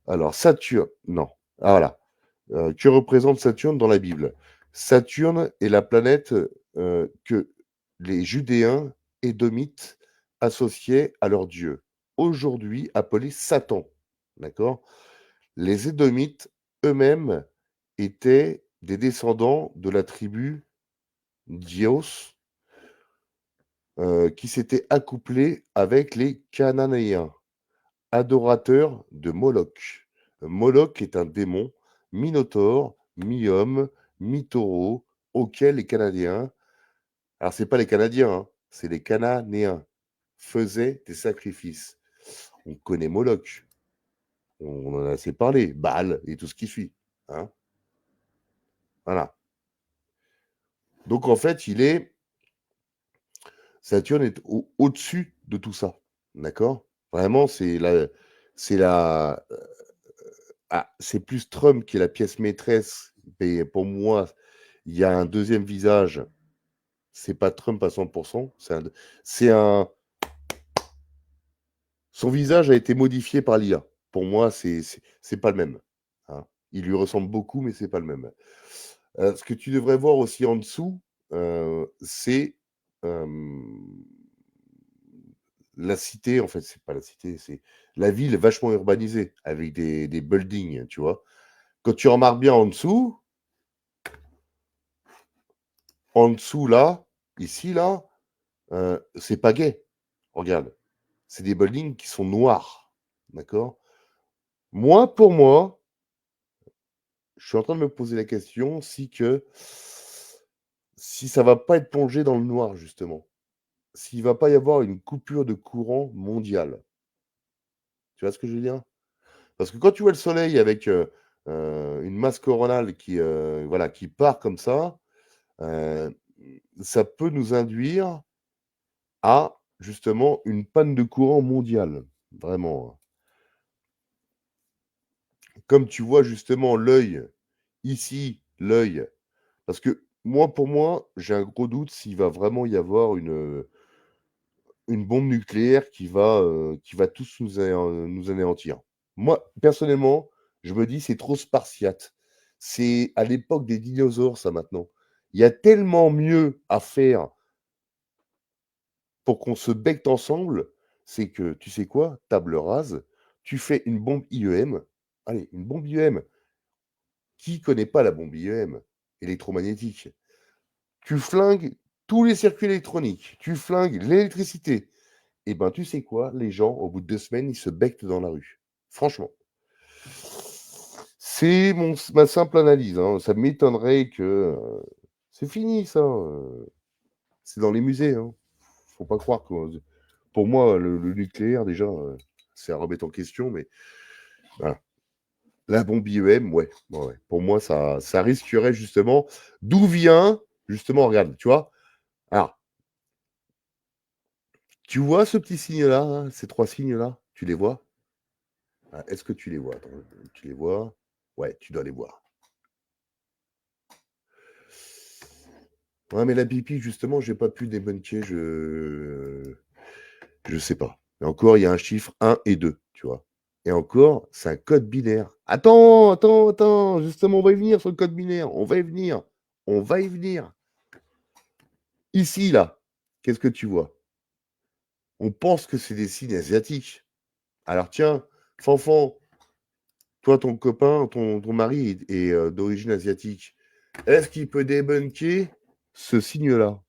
Alors, Saturne. Non. Ah, voilà. Que représente Saturne dans la Bible? Saturne est la planète que les Judéens édomites associés à leur dieu, aujourd'hui appelé Satan. D'accord? Les Édomites eux-mêmes étaient des descendants de la tribu d'Ios, qui s'était accouplée avec les Cananéens, adorateurs de Moloch. Moloch est un démon, minotaure, mi-homme, mi-taureau, auquel les Canadiens, alors c'est pas les Canadiens, hein, c'est les Cananéens, faisaient des sacrifices. On connaît Moloch, on en a assez parlé, Baal et tout ce qui suit. Hein, voilà. Donc en fait, Saturne est au-dessus de tout ça. D'accord? Vraiment, c'est la, c'est plus Trump qui est la pièce maîtresse. Mais pour moi, il y a un deuxième visage. C'est pas Trump à 100%. C'est un, son visage a été modifié par l'IA. Pour moi, c'est pas le même. Hein. Il lui ressemble beaucoup, mais c'est pas le même. Ce que tu devrais voir aussi en dessous, c'est la cité, en fait, c'est pas la cité, c'est la ville vachement urbanisée, avec des buildings, tu vois. Quand tu remarques bien en dessous là, ici là, c'est pas gai. Regarde, c'est des buildings qui sont noirs, d'accord? Moi, pour moi, je suis en train de me poser la question si ça va pas être plongé dans le noir, justement. S'il va pas y avoir une coupure de courant mondiale. Tu vois ce que je veux dire? Parce que quand tu vois le soleil avec, une masse coronale voilà, qui part comme heu, ça peut nous induire à, justement, une panne de courant mondiale, vraiment, hein. Comme tu vois justement l'œil, ici, l'œil, parce que moi, pour moi, j'ai un gros doute s'il va vraiment y avoir une bombe nucléaire qui va tous nous anéantir. Moi, personnellement, je me dis: «C'est trop spartiate». C'est à l'époque des dinosaures, ça, maintenant. Il y a tellement mieux à faire pour qu'on se becque ensemble, c'est que, tu sais quoi? Table rase, tu fais une bombe IEM. Allez, une bombe IEM. Qui connaît pas la bombe IEM? Électromagnétique. Tu flingues tous les circuits électroniques, tu flingues l'électricité. Et ben, tu sais quoi? Les gens, au bout de 2 semaines, ils se becquent dans la rue. Franchement. C'est ma simple analyse, hein. Ça m'étonnerait que, c'est fini ça, c'est dans les musées, hein. Faut pas croire que pour moi, le nucléaire déjà, c'est à remettre en question, mais voilà. La bombe IEM, ouais, ouais, ouais. Pour moi, ça risquerait justement d'où vient justement, regarde, tu vois? Alors, tu vois ce petit signe-là, là, ces 3 signes-là? Tu les vois? Ah, est-ce que tu les vois? Attends, tu les vois? Ouais, tu dois les voir. Ouais, mais la pipi, justement, j'ai pas pu débunker, je sais pas. Et encore, il y a un chiffre 1 et 2, tu vois? Et encore, c'est un code binaire. Attends, attends, attends, justement, on va y venir sur le code binaire, on va y venir, on va y venir. Ici, là, qu'est-ce que tu vois? On pense que c'est des signes asiatiques. Alors tiens, Fanfan, toi, ton copain, ton mari est, d'origine asiatique. Est-ce qu'il peut débunker ce signe-là?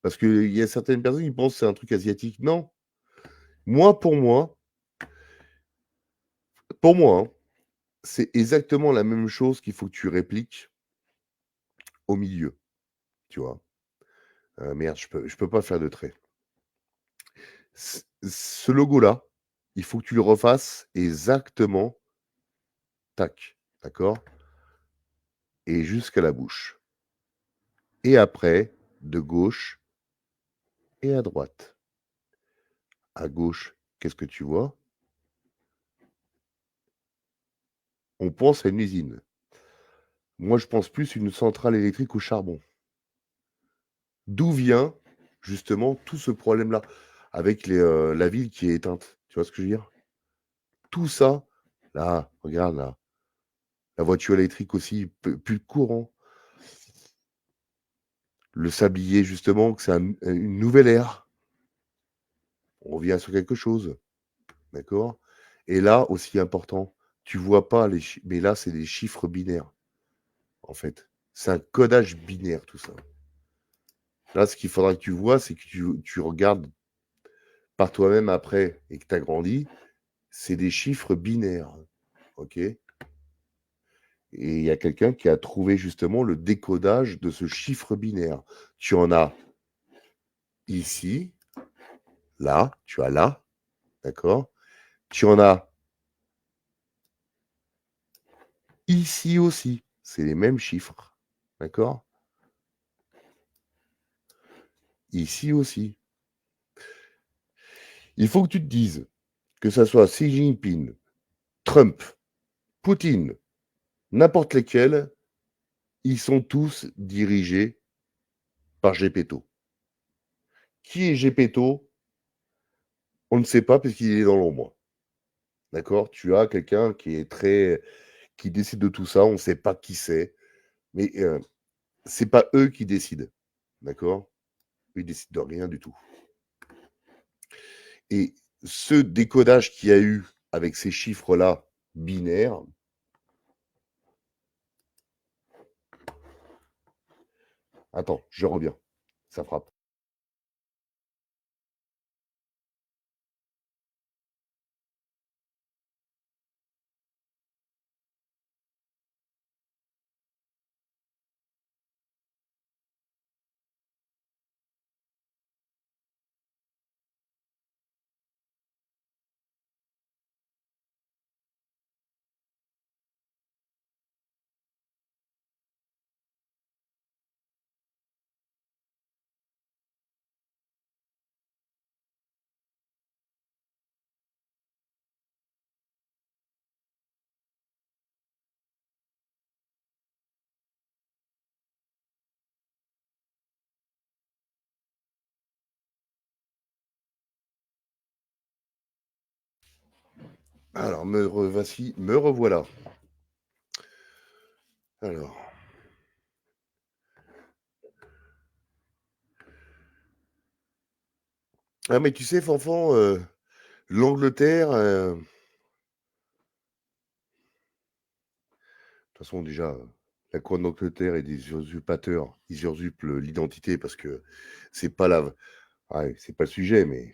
Parce qu'il y a certaines personnes qui pensent que c'est un truc asiatique. Non. Moi, pour moi, hein, c'est exactement la même chose qu'il faut que tu répliques au milieu, tu vois? Merde, je peux pas faire de trait. Ce logo-là, il faut que tu le refasses exactement, tac, d'accord? Et jusqu'à la bouche. Et après, de gauche et à droite. À gauche, qu'est-ce que tu vois? On pense à une usine. Moi, je pense plus une centrale électrique au charbon. D'où vient justement tout ce problème-là avec la ville qui est éteinte? Tu vois ce que je veux dire? Tout ça, là, regarde là, la voiture électrique aussi, plus de courant. le sablier, justement, que c'est une nouvelle ère. On revient sur quelque chose, d'accord? Et là, aussi important, tu vois pas les chiffres, mais là, c'est des chiffres binaires, en fait. C'est un codage binaire, tout ça. Là, ce qu'il faudra que tu vois, c'est que tu regardes par toi-même après et que tu as grandi, c'est des chiffres binaires, ok? Et il y a quelqu'un qui a trouvé justement le décodage de ce chiffre binaire. Tu en as ici, là, tu as là, d'accord? Tu en as ici aussi, c'est les mêmes chiffres, d'accord? Ici aussi. Il faut que tu te dises, que ça soit Xi Jinping, Trump, Poutine, n'importe lesquels, ils sont tous dirigés par Gepetto. Qui est Gepetto? On ne sait pas puisqu'il est dans l'ombre. D'accord? Tu as quelqu'un qui décide de tout ça, on ne sait pas qui c'est, mais c'est pas eux qui décident. D'accord? Ils décident de rien du tout. Et ce décodage qu'il y a eu avec ces chiffres-là binaires, attends, je reviens. Ça frappe. Alors, voici, me revoilà. Alors. Ah, mais tu sais, Fanfan, l'Angleterre, de toute façon, déjà, la couronne d'Angleterre et des usurpateurs, ils usurpent l'identité parce que c'est pas la. Ouais, c'est pas le sujet, mais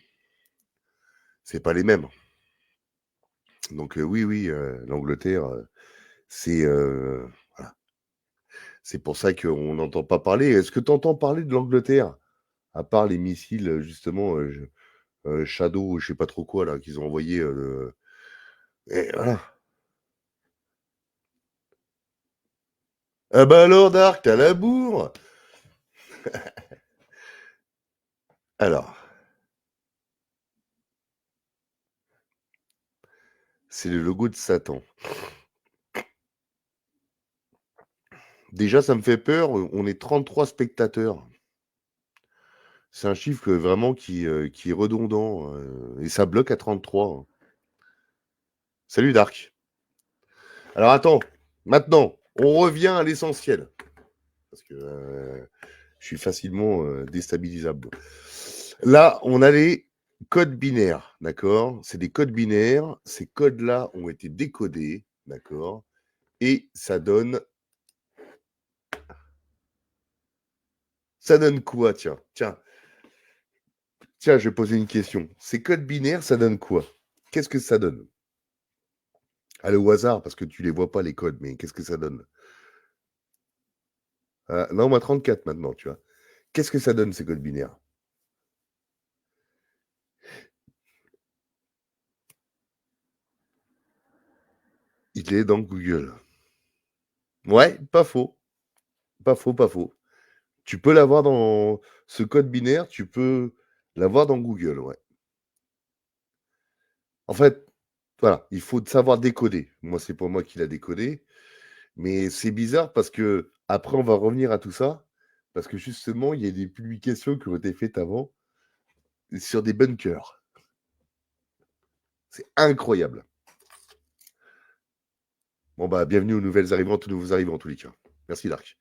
c'est pas les mêmes. Donc, oui, oui, l'Angleterre, c'est. Voilà. C'est pour ça qu'on n'entend pas parler. Est-ce que tu entends parler de l'Angleterre? À part les missiles, justement, Shadow, je sais pas trop quoi, là, qu'ils ont envoyé. Et voilà. Ah bah alors, Dark, t'as la bourre. Alors, c'est le logo de Satan. Déjà, ça me fait peur, on est 33 spectateurs. C'est un chiffre vraiment qui est redondant, et ça bloque à 33, hein. Salut Dark. Alors attends, maintenant, on revient à l'essentiel. Parce que je suis facilement déstabilisable. Là, on a les codes binaires, d'accord? C'est des codes binaires. Ces codes-là ont été décodés, d'accord? Et ça donne quoi, tiens? Tiens, je vais poser une question. Ces codes binaires, ça donne quoi? Qu'est-ce que ça donne? Allez, au hasard, parce que tu les vois pas, les codes, mais qu'est-ce que ça donne? Ah, non, moi 34 maintenant, tu vois. Qu'est-ce que ça donne, ces codes binaires? Il est dans Google. Ouais, pas faux. Pas faux, pas faux. Tu peux l'avoir dans ce code binaire, tu peux l'avoir dans Google, ouais. En fait, voilà, il faut savoir décoder. Moi, c'est pour moi qui l'a décodé. Mais c'est bizarre parce que après, on va revenir à tout ça. Parce que justement, il y a des publications qui ont été faites avant sur des bunkers. C'est incroyable. Bon, bah, bienvenue aux nouvelles arrivantes, aux nouveaux arrivants en tous les cas. Merci, Dark.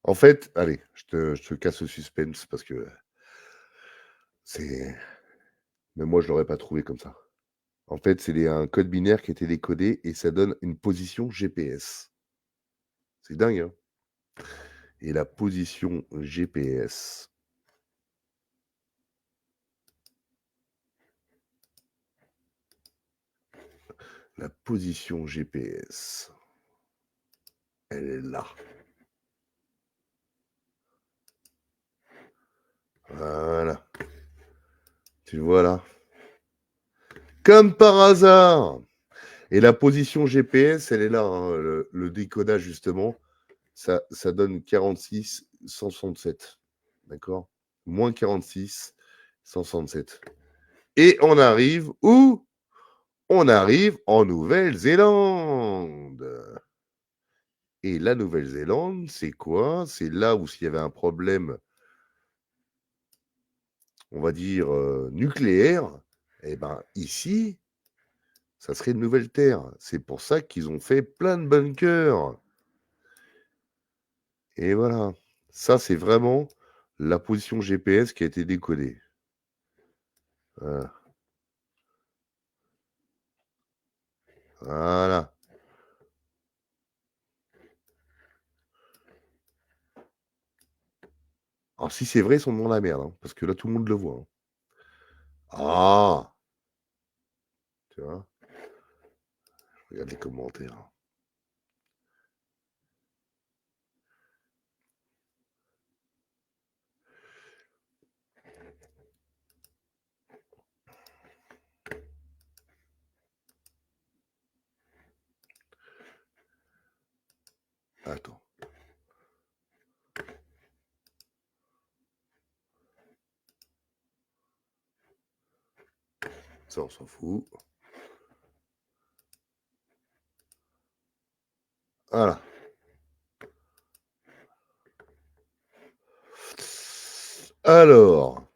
En fait, allez, je te casse le suspense parce que c'est même moi, je l'aurais pas trouvé comme ça. En fait, c'est un code binaire qui a été décodé et ça donne une position GPS. C'est dingue, hein? Et la position GPS. La position GPS. Elle est là. Voilà. Tu le vois là? Comme par hasard! Et la position GPS, elle est là, hein, le décodage justement, ça donne 46 167. D'accord? Moins 46 167. Et on arrive où? On arrive en Nouvelle-Zélande. Et la Nouvelle-Zélande, c'est quoi? C'est là où s'il y avait un problème, on va dire, nucléaire, et ben ici, ça serait une nouvelle terre. C'est pour ça qu'ils ont fait plein de bunkers. Et voilà. Ça, c'est vraiment la position GPS qui a été décodée. Voilà. Voilà. Alors, si c'est vrai, ils sont dans la merde, hein, parce que là, tout le monde le voit, hein. Ah! Tu vois? Regarde les commentaires. Attends. Ça, on s'en fout. Voilà. Alors.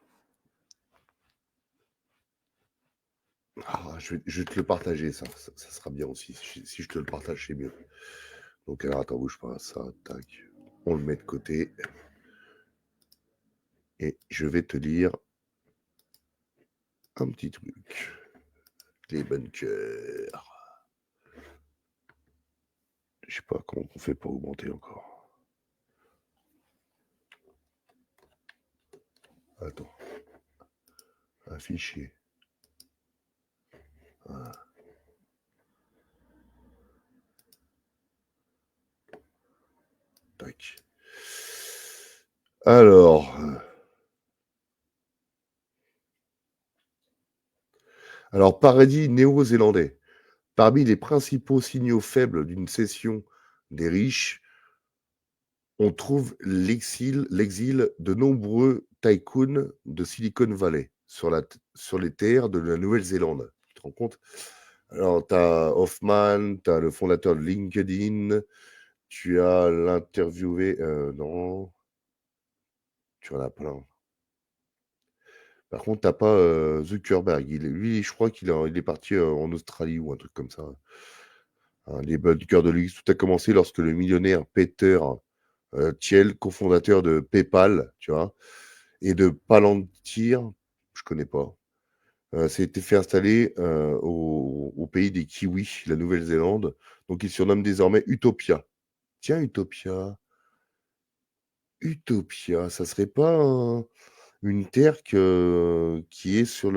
Je vais te le partager, ça sera bien aussi. Si je te le partage, c'est mieux. Donc, alors, attends, bouge pas. Ça, tac. On le met de côté. Et je vais te lire un petit truc. Les bunkers. Je sais pas comment on fait pour augmenter encore. Attends. Afficher. Voilà. Tac. Alors, paradis néo-zélandais. Parmi les principaux signaux faibles d'une cession des riches, on trouve l'exil de nombreux tycoons de Silicon Valley sur les terres de la Nouvelle-Zélande. Tu te rends compte? Alors, tu as Hoffman, tu as le fondateur de LinkedIn, tu as l'interviewé, non, tu en as plein. Par contre, tu pas Zuckerberg. Lui, je crois il est parti en Australie ou un truc comme ça. Hein, les bunkers de luxe, tout a commencé lorsque le millionnaire Peter Thiel, cofondateur de PayPal, tu vois, et de Palantir, je connais pas, s'est été fait installer au pays des Kiwis, la Nouvelle-Zélande. Donc, il surnomme désormais Utopia. Tiens, Utopia. Utopia, ça serait pas une terre qui est sur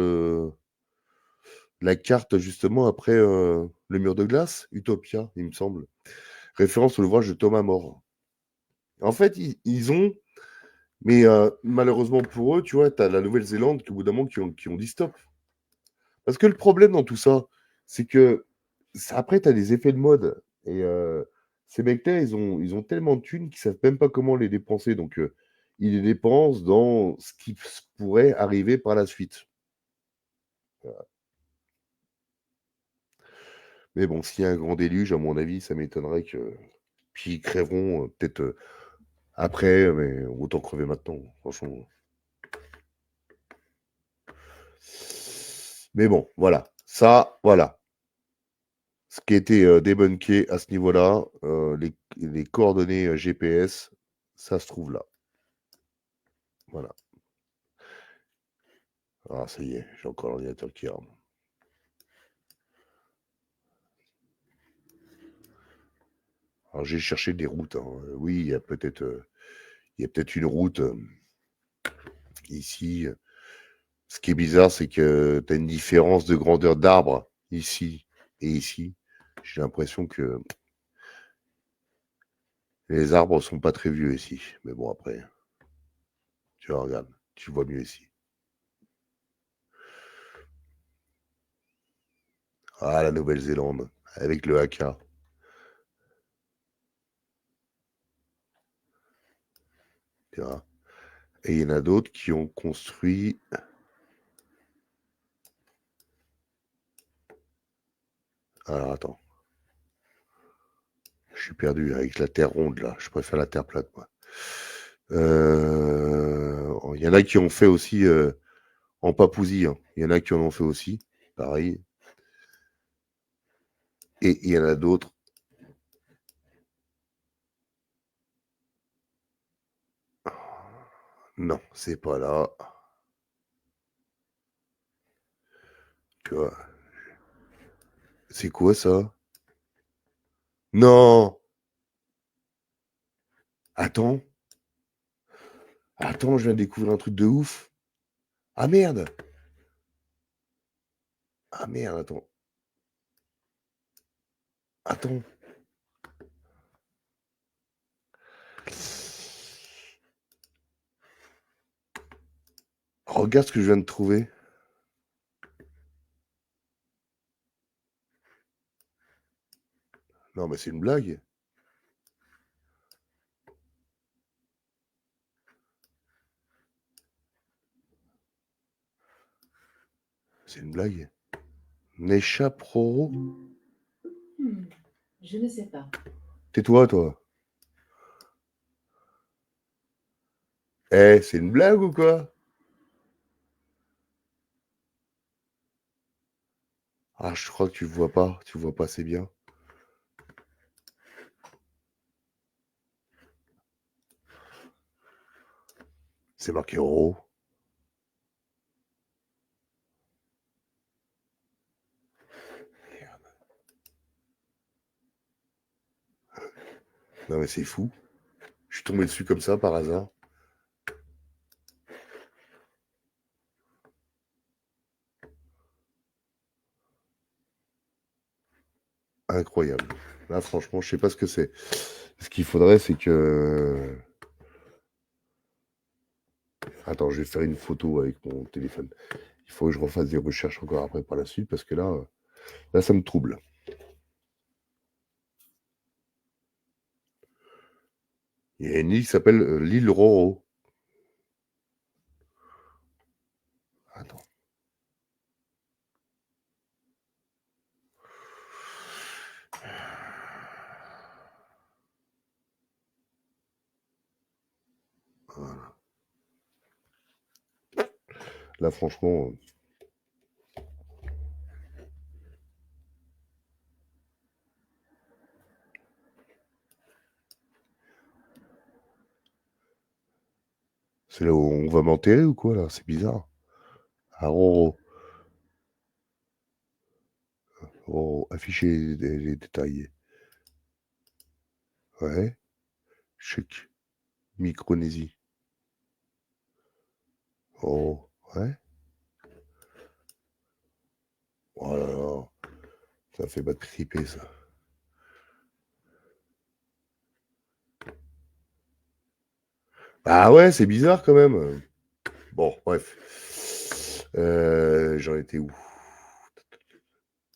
la carte justement après le mur de glace? Utopia, il me semble. Référence à l'ouvrage de Thomas More. En fait, ils ont, mais malheureusement pour eux, tu vois, tu as la Nouvelle-Zélande qui, au bout d'un moment, qui ont dit stop. Parce que le problème dans tout ça, c'est que après, tu as des effets de mode. Et ces mecs-là, ils ont tellement de thunes qu'ils savent même pas comment les dépenser. Donc, ils les dépensent dans ce qui pourrait arriver par la suite. Voilà. Mais bon, s'il y a un grand déluge, à mon avis, ça m'étonnerait que. Puis ils crèveront peut-être après, mais autant crever maintenant, franchement. Mais bon, voilà. Ça, voilà. Ce qui a été débunké à ce niveau-là, les coordonnées GPS, Ça se trouve là. Voilà. Ah, ça y est, j'ai encore l'ordinateur qui arme. Alors, j'ai cherché des routes. Hein. Oui, il y a peut-être une route ici. Ce qui est bizarre, c'est que tu as une différence de grandeur d'arbre ici et ici. J'ai l'impression que les arbres sont pas très vieux ici. Mais bon, après, tu vois, regarde, tu vois mieux ici. Ah, la Nouvelle-Zélande, avec le haka. Tu vois. Et il y en a d'autres qui ont construit. Alors, attends. Je suis perdu avec la terre ronde, là. Je préfère la terre plate, moi. Il y en a qui ont fait aussi en Papousie. Hein. Il y en a qui en ont fait aussi. Pareil. Et il y en a d'autres. Non, c'est pas là. Tu vois. C'est quoi ça? Non! Attends. Attends, je viens de découvrir un truc de ouf. Ah merde! Ah merde, attends. Attends. Regarde ce que je viens de trouver. Non, mais c'est une blague. C'est une blague. Nesha Proro? Je ne sais pas. Tais-toi, toi. Eh, c'est une blague ou quoi? Ah, je crois que tu vois pas. Tu vois pas assez bien. C'est marqué Roro. Merde. Non, mais c'est fou. Je suis tombé dessus comme ça par hasard. Incroyable. Là, franchement, je sais pas ce que c'est. Ce qu'il faudrait, c'est que. Attends, je vais faire une photo avec mon téléphone. Il faut que je refasse des recherches encore après par la suite parce que là, ça me trouble. Il y a une île qui s'appelle l'île Roro. Attends. Voilà. Là, franchement, c'est là où on va m'enterrer ou quoi, là? C'est bizarre. À Roro. Roro. Afficher les détails. Ouais. Chèque. Micronésie. Oh. Ouais. Oh là là. Ça fait pas triper, ça. Ah ouais, c'est bizarre quand même. Bon, bref. J'en étais où?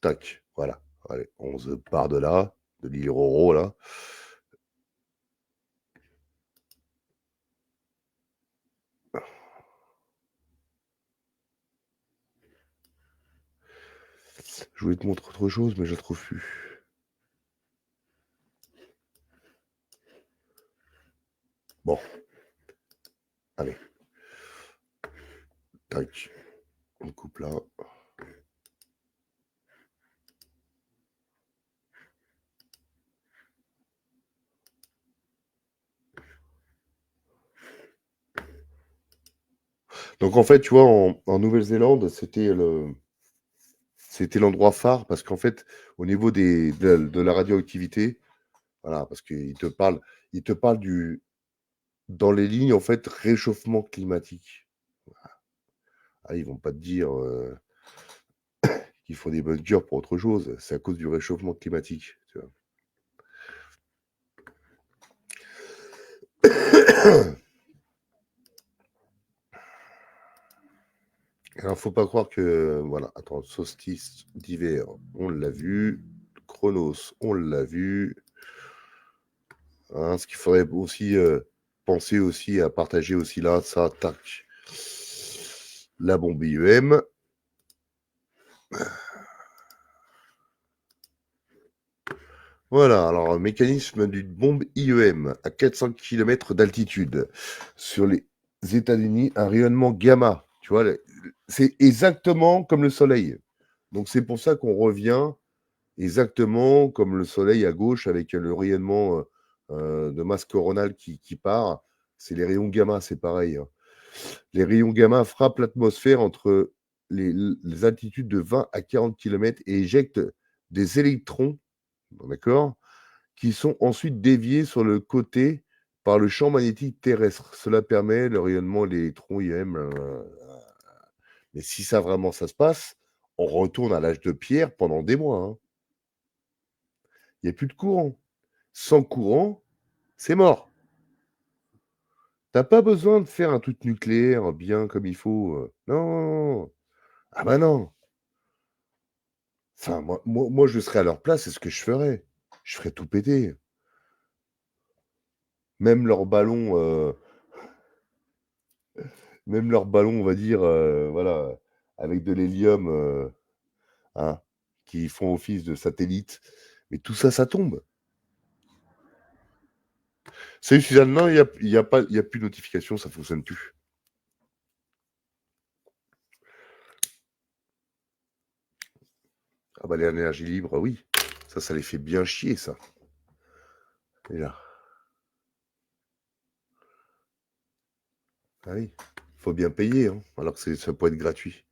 Tac. Voilà. Allez, on se part de là, de l'île Roro, là. Je voulais te montrer autre chose, mais je la trouve plus. Bon. Allez. Tac. On coupe là. Donc en fait, tu vois, en Nouvelle-Zélande, c'était l'endroit phare parce qu'en fait, au niveau de la radioactivité, voilà, parce qu'il te parle dans les lignes, en fait, réchauffement climatique. Ah, ils vont pas te dire qu'il faut des bunkers pour autre chose. C'est à cause du réchauffement climatique. Tu vois. Alors, faut pas croire que. Voilà, attends, solstice d'hiver, on l'a vu. Chronos, on l'a vu. Hein, ce qu'il faudrait aussi penser aussi à partager aussi là, ça, tac. La bombe IEM. Voilà, alors mécanisme d'une bombe IEM à 400 km d'altitude sur les États-Unis, un rayonnement gamma. Tu vois, c'est exactement comme le Soleil. Donc c'est pour ça qu'on revient exactement comme le Soleil à gauche avec le rayonnement de masse coronale qui part. C'est les rayons gamma, c'est pareil. Hein. Les rayons gamma frappent l'atmosphère entre les altitudes de 20 à 40 km et éjectent des électrons, d'accord, qui sont ensuite déviés sur le côté par le champ magnétique terrestre. Cela permet le rayonnement de l'électron IM. Mais si ça vraiment ça se passe, on retourne à l'âge de pierre pendant des mois. Hein. Il n'y a plus de courant. Sans courant, c'est mort. T'as pas besoin de faire un truc nucléaire bien comme il faut. Non. Ah bah non. Enfin, moi, je serais à leur place, c'est ce que je ferais. Je ferais tout péter. Même leur ballon, on va dire, voilà, avec de l'hélium, hein, qui font office de satellite. Mais tout ça, ça tombe. Salut Suzanne, non, il y a plus de notification, ça fonctionne plus. Ah bah l'énergie libre, oui. Ça les fait bien chier, ça. Et là. Ah oui, faut bien payer, hein, alors que ça peut être gratuit.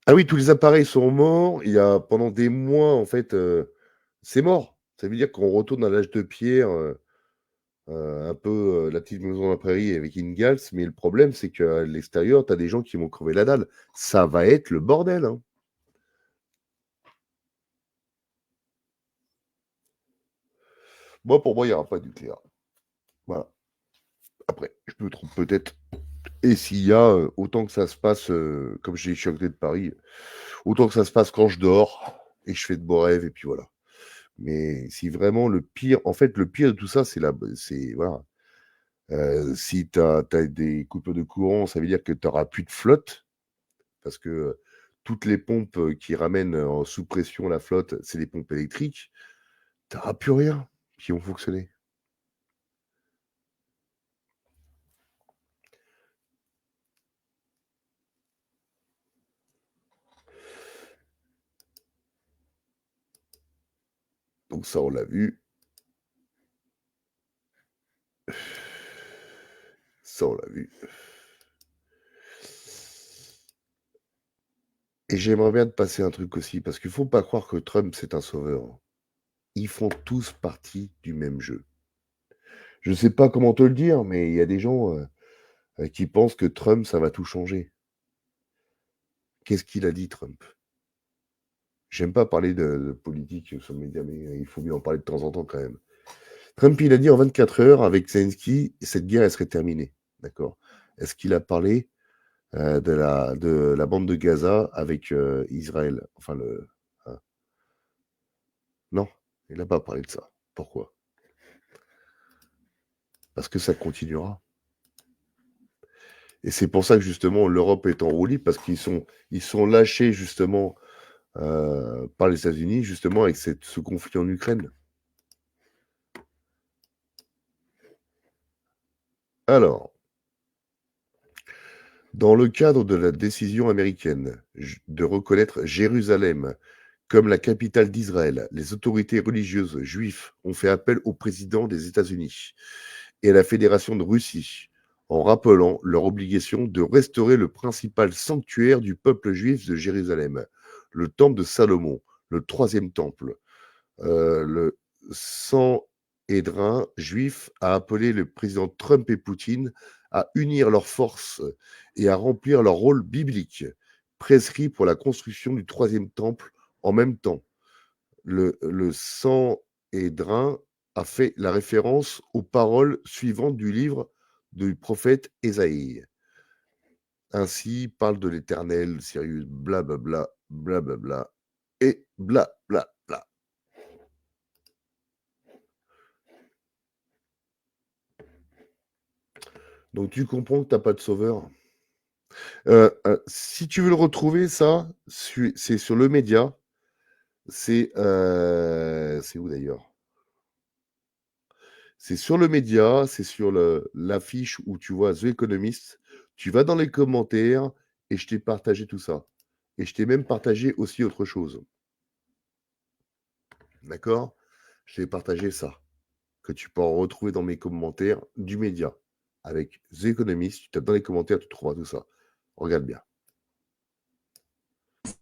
Ah oui, tous les appareils sont morts. Il y a pendant des mois, en fait, c'est mort. Ça veut dire qu'on retourne à l'âge de pierre, un peu la petite maison dans la prairie avec Ingalls. Mais le problème, c'est qu'à l'extérieur, tu as des gens qui vont crever la dalle. Ça va être le bordel. Hein. Moi, pour moi, il n'y aura pas de nucléaire. Voilà. Après, je me trompe peut-être. Et s'il y a, autant que ça se passe, comme je suis à côté de Paris, autant que ça se passe quand je dors et je fais de beaux rêves, et puis voilà. Mais si vraiment le pire, en fait, le pire de tout ça, c'est voilà. Si tu as des coupures de courant, ça veut dire que tu auras plus de flotte, parce que toutes les pompes qui ramènent en sous pression la flotte, c'est des pompes électriques. Tu auras plus rien qui vont fonctionner. Donc ça, on l'a vu. Ça, on l'a vu. Et j'aimerais bien te passer un truc aussi, parce qu'il faut pas croire que Trump, c'est un sauveur. Ils font tous partie du même jeu. Je sais pas comment te le dire, mais il y a des gens qui pensent que Trump, ça va tout changer. Qu'est-ce qu'il a dit, Trump? J'aime pas parler de politique sur le média, mais il faut bien en parler de temps en temps quand même. Trump, il a dit en 24 heures avec Zelensky, cette guerre, elle serait terminée. D'accord. Est-ce qu'il a parlé de la bande de Gaza avec Israël? Enfin, hein. Non, il n'a pas parlé de ça. Pourquoi? Parce que ça continuera. Et c'est pour ça que justement l'Europe est en roue libre, parce qu'ils sont lâchés justement par les États-Unis, justement avec ce conflit en Ukraine. Alors, dans le cadre de la décision américaine de reconnaître Jérusalem comme la capitale d'Israël, les autorités religieuses juives ont fait appel au président des États-Unis et à la Fédération de Russie en rappelant leur obligation de restaurer le principal sanctuaire du peuple juif de Jérusalem, le temple de Salomon, le troisième temple. Le Sanhédrin juif a appelé le président Trump et Poutine à unir leurs forces et à remplir leur rôle biblique, prescrit pour la construction du troisième temple en même temps. Le Sanhédrin a fait la référence aux paroles suivantes du livre du prophète Ésaïe. Ainsi parle de l'Éternel, Sirius, blablabla, blablabla, et blablabla. Donc tu comprends que tu n'as pas de sauveur. Si tu veux le retrouver, ça, c'est sur le média. C'est où d'ailleurs? C'est sur le média, c'est sur l'affiche où tu vois The Economist. Tu vas dans les commentaires et je t'ai partagé tout ça. Et je t'ai même partagé aussi autre chose. D'accord? Je t'ai partagé ça, que tu peux en retrouver dans mes commentaires du média. Avec The Economist, tu tapes dans les commentaires, tu trouveras tout ça. Regarde bien.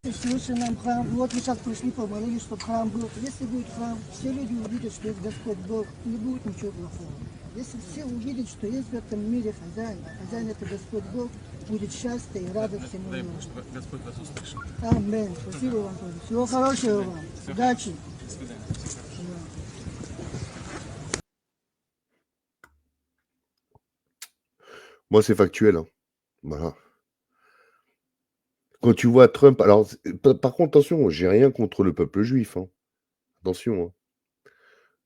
Слушай, нам храм, вот мы сейчас пришли, помолились, чтобы храм был. Если будет храм, все люди увидят, что есть Господь Бог, не будет ничего плохого. Если все увидят, что есть в этом мире хозяин, а хозяин это Господь Бог, будет счастье и радость всему Дай миру. Бог, чтобы Господь вас услышал. Аминь. Спасибо вам тоже. Всего хорошего вам. Удачи. До свидания. Moi, c'est factuel. Hein. Voilà. Quand tu vois Trump, alors par contre, attention, j'ai rien contre le peuple juif. Hein. Attention.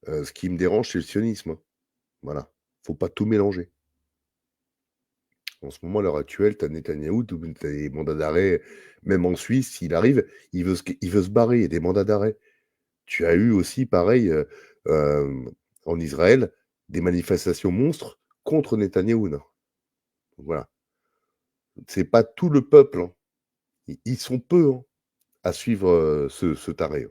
Hein. Ce qui me dérange, c'est le sionisme. Hein. Voilà. Faut pas tout mélanger. En ce moment, à l'heure actuelle, tu as Netanyahou, tu as des mandats d'arrêt. Même en Suisse, s'il arrive, il veut se barrer. Il y a des mandats d'arrêt. Tu as eu aussi, pareil, en Israël, des manifestations monstres contre Netanyahou. Non. Voilà. C'est pas tout le peuple. Hein. Ils sont peu hein, à suivre ce taré. Hein.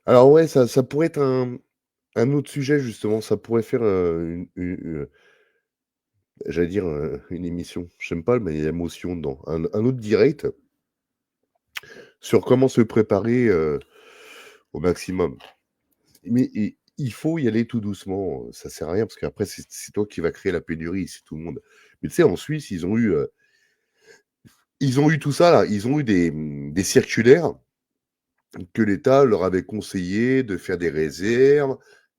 Alors ouais, ça pourrait être un autre sujet justement. Ça pourrait faire j'allais dire une émission. J'aime pas, mais il y a émotion dedans. Un autre direct sur comment se préparer au maximum. Mais il faut y aller tout doucement. Ça sert à rien parce qu'après c'est toi qui vas créer la pénurie, c'est tout le monde. Mais tu sais, en Suisse, ils ont eu tout ça là. Ils ont eu des circulaires que l'État leur avait conseillé de faire des réserves.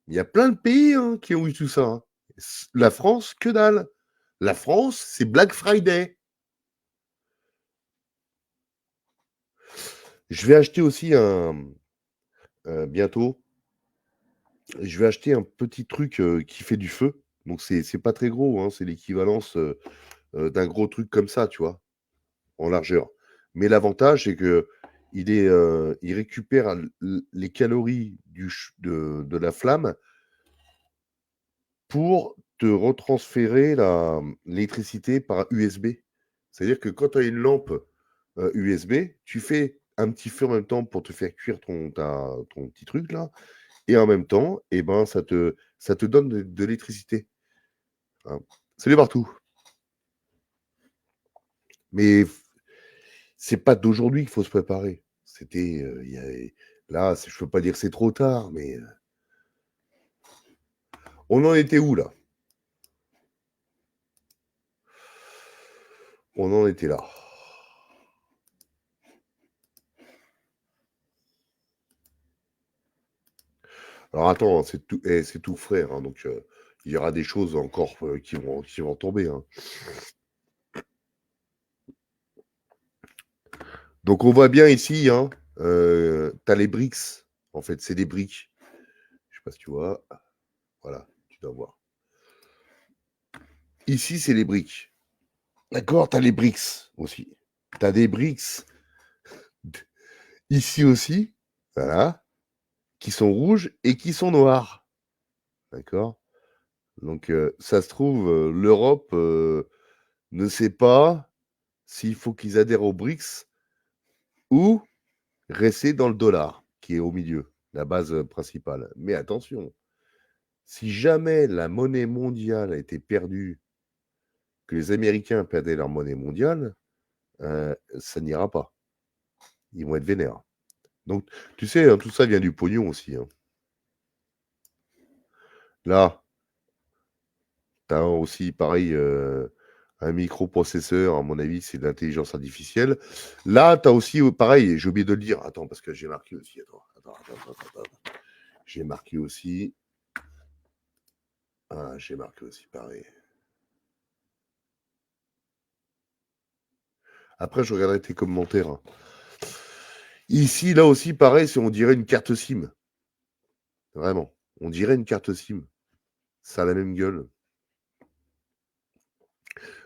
Il y a plein de pays hein, qui ont eu tout ça. Hein. La France, que dalle. La France, c'est Black Friday. Je vais acheter aussi bientôt. Je vais acheter un petit truc qui fait du feu. Donc c'est pas très gros. Hein, c'est l'équivalence d'un gros truc comme ça, tu vois, en largeur. Mais l'avantage, c'est que il récupère les calories de la flamme pour te retransférer l'électricité par USB. C'est-à-dire que quand tu as une lampe USB, tu fais un petit feu en même temps pour te faire cuire ton petit truc là, et en même temps, eh ben, ça te donne de l'électricité. Hein. Salut partout. Mais c'est pas d'aujourd'hui qu'il faut se préparer. C'était là, je peux pas dire que c'est trop tard, mais on en était où là? On en était là. Alors attends, c'est tout frais, hein, donc il y aura des choses encore qui vont tomber. Hein. Donc on voit bien ici, hein, tu as les BRICS. En fait, c'est des briques. Je sais pas si tu vois. Voilà, tu dois voir. Ici, c'est les briques. D'accord, tu as les BRICS aussi. Tu as des BRICS ici aussi, voilà, qui sont rouges et qui sont noirs. D'accord. Donc, ça se trouve, l'Europe ne sait pas s'il faut qu'ils adhèrent aux BRICS ou rester dans le dollar qui est au milieu. la base principale. Mais attention, si jamais la monnaie mondiale a été perdue, que les Américains perdaient leur monnaie mondiale, ça n'ira pas. Ils vont être vénères. Donc, tu sais, hein, tout ça vient du pognon aussi. Hein. Là, tu as aussi, pareil, un microprocesseur, à mon avis, c'est de l'intelligence artificielle. Là, tu as aussi, pareil, j'ai oublié de le dire. Attends, parce que j'ai marqué aussi. Attends. J'ai marqué aussi. Ah, j'ai marqué aussi, pareil. Après, je regarderai tes commentaires. Hein. Ici, là aussi, pareil, on dirait une carte SIM. Vraiment. On dirait une carte SIM. Ça a la même gueule.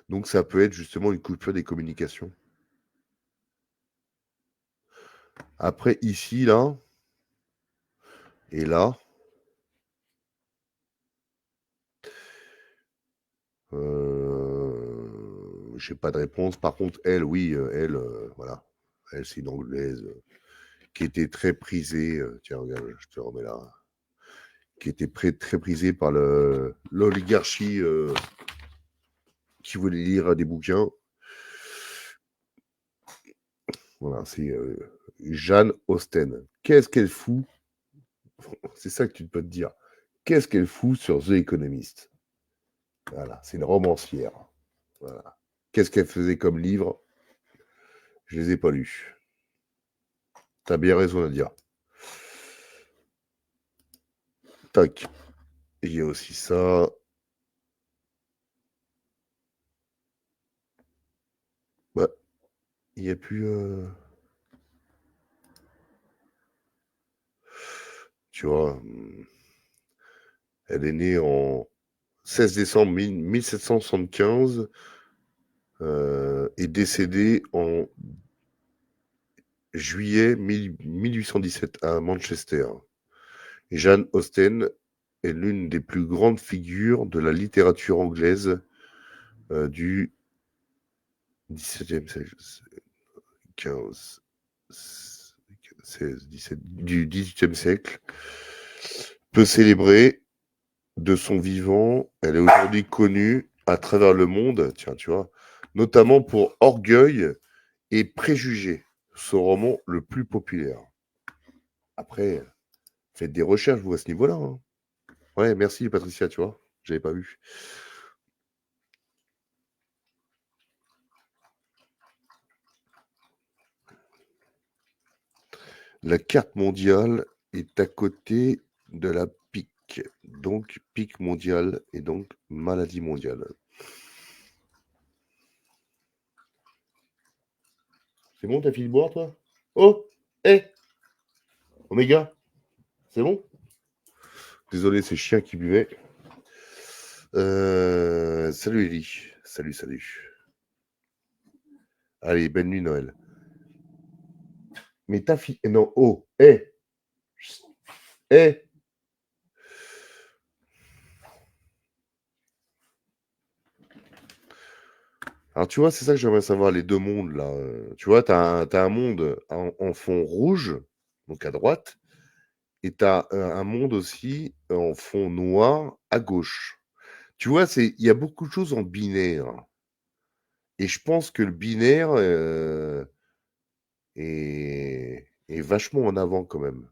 Donc, ça peut être justement une coupure des communications. Après, ici, là, et là, j'ai pas de réponse. Par contre, elle, oui, elle, voilà. Elle, c'est une Anglaise qui était très prisée. Tiens, regarde, je te remets là. Qui était très prisée par l'oligarchie qui voulait lire des bouquins. Voilà, c'est Jane Austen. Qu'est-ce qu'elle fout? C'est ça que tu peux te dire. Qu'est-ce qu'elle fout sur The Economist? Voilà, c'est une romancière. Voilà. Qu'est-ce qu'elle faisait comme livre? Je les ai pas lus. T'as bien raison de dire. Tac. Il y a aussi ça. Bah, il n'y a plus. Tu vois, elle est née en 16 décembre 1775 et décédée en juillet 1817 à Manchester. Et Jane Austen est l'une des plus grandes figures de la littérature anglaise du XVIIe siècle, 15, 16, 17, du XVIIIe siècle. Peu célébrée de son vivant, elle est aujourd'hui connue à travers le monde, tiens, tu vois, notamment pour Orgueil et Préjugés, son roman le plus populaire. Après, faites des recherches, vous, à ce niveau-là. Hein. Ouais, merci Patricia, tu vois, j'avais pas vu. La carte mondiale est à côté de la pique, donc pique mondiale et donc maladie mondiale. C'est bon, t'as fini de boire, toi? Oh, hé, Oméga, c'est bon? Désolé, c'est chien qui buvait. Salut Ellie. Salut. Allez, bonne nuit Noël. Mais ta fille... Non, oh, hé. Hé. Alors tu vois, c'est ça que j'aimerais savoir, les deux mondes là. Tu vois, t'as un monde en fond rouge, donc à droite, et t'as un monde aussi en fond noir à gauche. Tu vois, il y a beaucoup de choses en binaire. Et je pense que le binaire est vachement en avant quand même.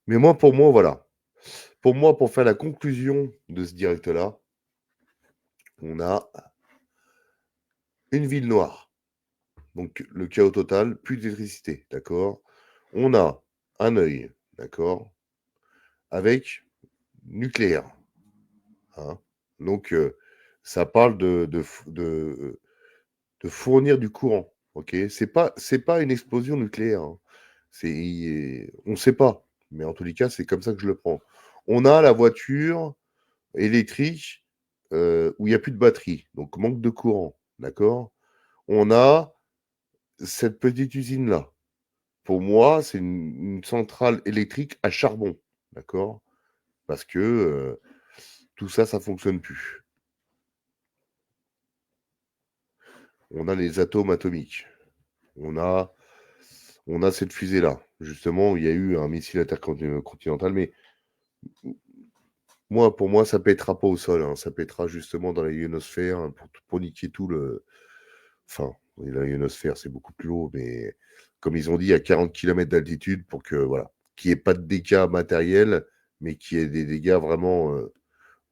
Mais moi, pour moi, voilà. Pour moi, pour faire la conclusion de ce direct-là, on a une ville noire. Donc, le chaos total, plus d'électricité, d'accord? On a un œil, d'accord? Avec nucléaire. Hein? Donc, ça parle de fournir du courant, ok? C'est pas une explosion nucléaire. Hein. On ne sait pas, mais en tous les cas, c'est comme ça que je le prends. On a la voiture électrique où il n'y a plus de batterie, donc manque de courant, d'accord? On a cette petite usine-là. Pour moi, c'est une centrale électrique à charbon, d'accord? Parce que tout ça, ça fonctionne plus. On a les atomes atomiques. On a, on a cette fusée-là. Justement, il y a eu un missile intercontinental, mais pour moi, ça pètera pas au sol, hein. Ça pètera justement dans la ionosphère, hein, pour niquer tout le. Enfin, oui, la ionosphère, c'est beaucoup plus haut, mais comme ils ont dit, à 40 km d'altitude pour que, voilà, qu'il n'y ait pas de dégâts matériels, mais qu'il y ait des dégâts vraiment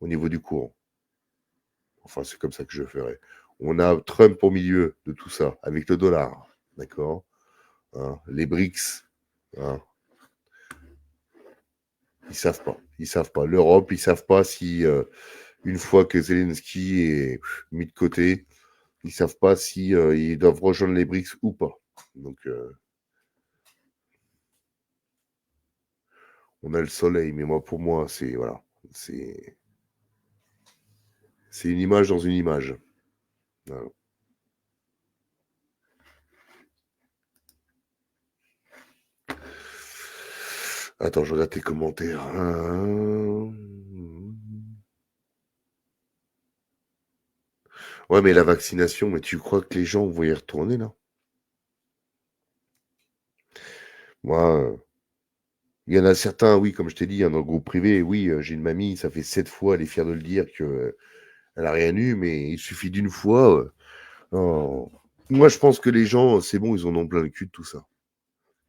au niveau du courant. Enfin, c'est comme ça que je ferais. On a Trump au milieu de tout ça, avec le dollar, d'accord, hein, les BRICS, hein, ils savent pas. Ils savent pas. L'Europe, ils savent pas si, une fois que Zelensky est mis de côté, ils savent pas si ils doivent rejoindre les BRICS ou pas. Donc, on a le soleil, mais pour moi, c'est voilà, c'est une image dans une image. Voilà. Attends, je regarde tes commentaires. Ouais, mais la vaccination, mais tu crois que les gens vont y retourner là? Moi, il y en a certains, oui, comme je t'ai dit, hein, dans le groupe privé, oui, j'ai une mamie, ça fait 7 fois, elle est fière de le dire, que elle a rien eu, mais il suffit d'une fois. Oh. Moi, je pense que les gens, c'est bon, ils en ont plein le cul de tout ça.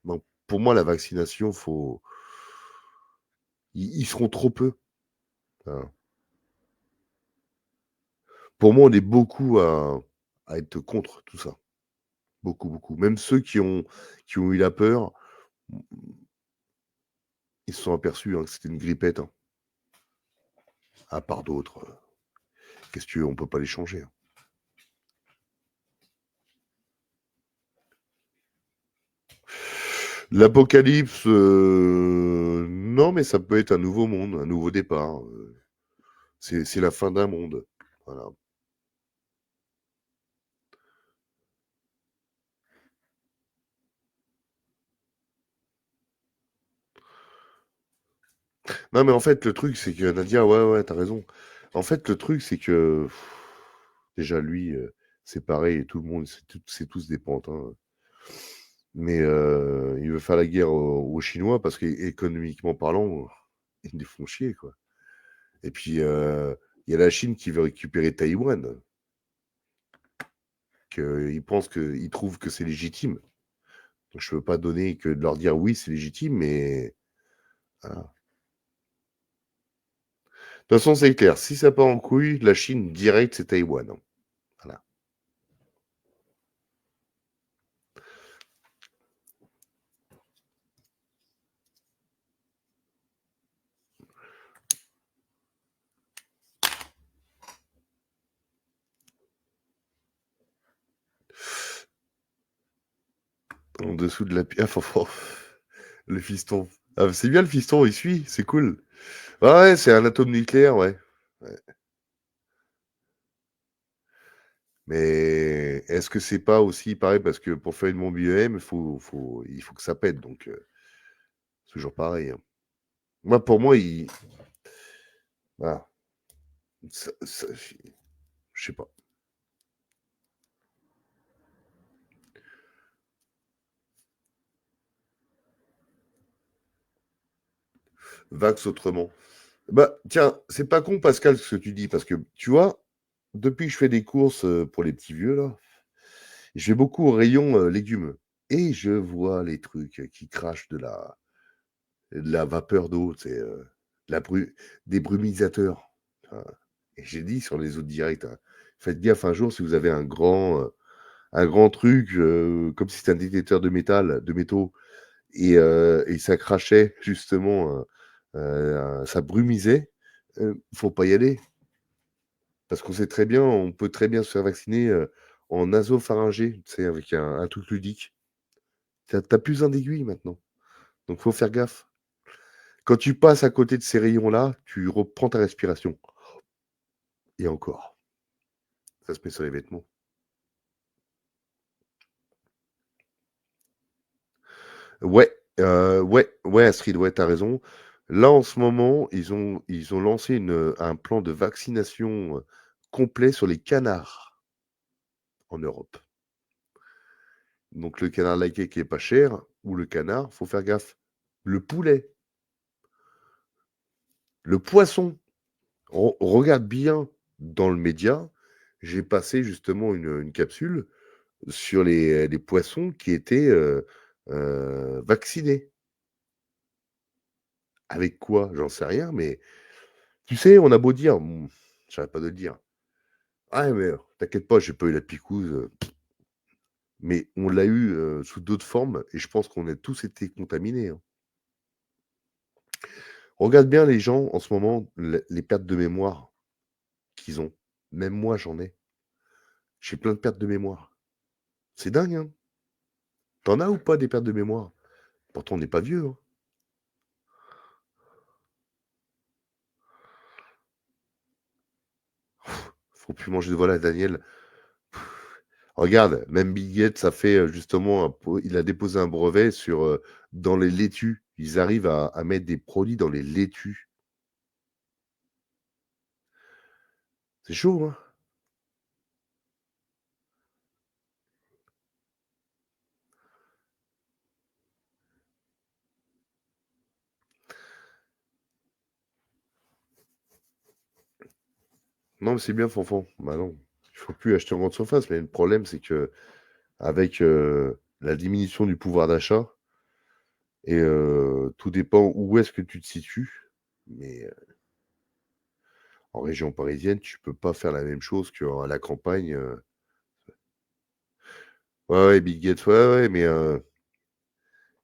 Donc, pour moi, la vaccination, ils seront trop peu, hein. Pour moi, on est beaucoup à être contre tout ça. Beaucoup, beaucoup. Même ceux qui ont eu la peur, ils se sont aperçus, hein, que c'était une grippette, hein. À part d'autres, qu'est-ce que tu veux, on peut pas les changer, hein. L'apocalypse, non, mais ça peut être un nouveau monde, un nouveau départ. C'est la fin d'un monde. Voilà. Non, mais en fait, le truc, c'est que Nadia, ouais, ouais, t'as raison. En fait, le truc, c'est que déjà, lui, c'est pareil, et tout le monde, c'est tous des pantins. Mais il veut faire la guerre aux Chinois parce qu'économiquement parlant, ils les font chier, quoi. Et puis, il y a la Chine qui veut récupérer Taïwan, ils trouvent que c'est légitime. Donc, je ne veux pas donner que de leur dire oui, c'est légitime, mais voilà. De toute façon, c'est clair. Si ça part en couille, la Chine, direct, c'est Taïwan, hein. Voilà. En dessous de la pierre, le fiston. Ah, c'est bien le fiston, il suit, c'est cool. Ah ouais, c'est un atome nucléaire, ouais. Ouais. Mais est-ce que c'est pas aussi pareil? Parce que pour faire une bombe IEM, il faut que ça pète, donc c'est toujours pareil, hein. Moi, pour moi, voilà, je sais pas. Vax autrement. Bah, tiens, c'est pas con, Pascal, ce que tu dis, parce que, tu vois, depuis que je fais des courses pour les petits vieux, là, je vais beaucoup au rayon légumes. Et je vois les trucs qui crachent de la vapeur d'eau, tu sais, des brumisateurs. Enfin, et j'ai dit sur les autres directs, hein, faites gaffe un jour si vous avez un grand truc, comme si c'était un détecteur de métaux, et ça crachait justement, ça brumisait, faut pas y aller. Parce qu'on sait très bien, on peut très bien se faire vacciner en nasopharyngée, tu sais, avec un truc ludique. T'as plus besoin d'aiguille maintenant. Donc faut faire gaffe. Quand tu passes à côté de ces rayons-là, tu reprends ta respiration. Et encore, ça se met sur les vêtements. Ouais, ouais, Astrid, ouais, t'as raison. Là, en ce moment, ils ont lancé un plan de vaccination complet sur les canards en Europe. Donc le canard laqué qui est pas cher, ou le canard, faut faire gaffe. Le poulet, le poisson. Regarde bien dans le média, j'ai passé justement une capsule sur les poissons qui étaient vaccinés. Avec quoi? J'en sais rien, mais tu sais, on a beau dire, j'arrête pas de le dire. Ah, mais t'inquiète pas, j'ai pas eu la picouse. Mais on l'a eu sous d'autres formes et je pense qu'on a tous été contaminés, hein. Regarde bien les gens en ce moment, les pertes de mémoire qu'ils ont. Même moi, j'en ai. J'ai plein de pertes de mémoire. C'est dingue, hein. T'en as ou pas des pertes de mémoire? Pourtant, on n'est pas vieux, hein. Faut plus manger de volaille, Daniel. Regarde, même Bill Gates a fait justement, il a déposé un brevet sur dans les laitues. Ils arrivent à mettre des produits dans les laitues. C'est chaud, hein. Non, mais c'est bien, Fanfan. Bah non, il faut plus acheter en grande surface. Mais le problème, c'est que avec la diminution du pouvoir d'achat, et tout dépend où est-ce que tu te situes. Mais en région parisienne, tu peux pas faire la même chose qu'à la campagne. Ouais, ouais, Bill Gates, ouais, ouais, mais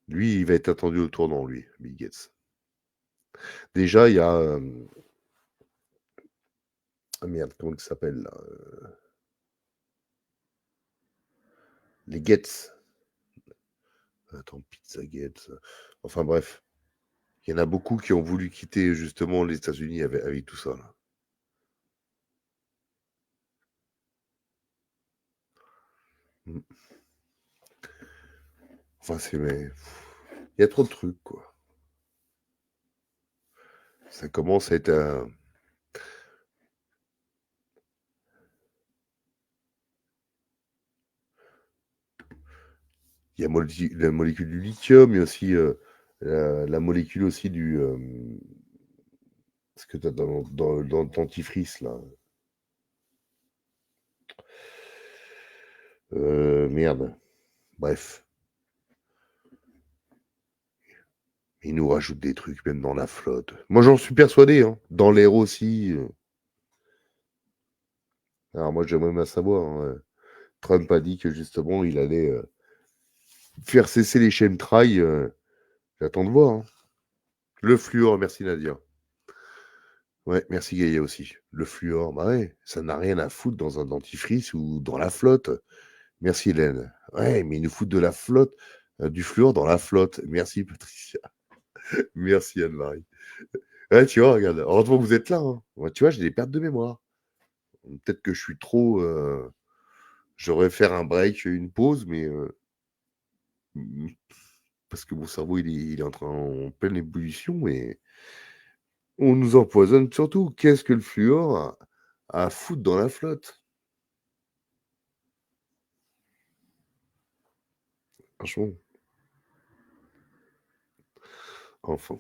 lui, il va être attendu au tournant, lui, Bill Gates. Déjà, il y a. Ah merde, comment il s'appelle là les Gates. Attends, Pizza Gates. Enfin bref, il y en a beaucoup qui ont voulu quitter justement les États-Unis avec tout ça, là. Mm. Enfin, c'est. Mais il y a trop de trucs, quoi. Ça commence à être un. Il y a la molécule du lithium, il y a aussi la molécule aussi du. Ce que tu as dans le dentifrice, là. Merde. Bref. Ils nous rajoutent des trucs, même dans la flotte. Moi, j'en suis persuadé, hein. Dans l'air aussi. Alors, moi, j'aimerais bien savoir, hein. Trump a dit que justement, il allait faire cesser les chemtrails. J'attends de voir, hein. Le fluor, merci Nadia. Ouais, merci Gaïa aussi. Le fluor, bah ouais, ça n'a rien à foutre dans un dentifrice ou dans la flotte. Merci Hélène. Ouais, mais ils nous foutent de la flotte, du fluor dans la flotte. Merci Patricia. Merci Anne-Marie. Ouais, tu vois, regarde, heureusement que vous êtes là, hein. Ouais, tu vois, j'ai des pertes de mémoire. Peut-être que je suis trop. J'aurais faire un break, une pause, mais parce que mon cerveau, il est en pleine ébullition et on nous empoisonne surtout. Qu'est-ce que le fluor à foutre dans la flotte? Franchement, enfin.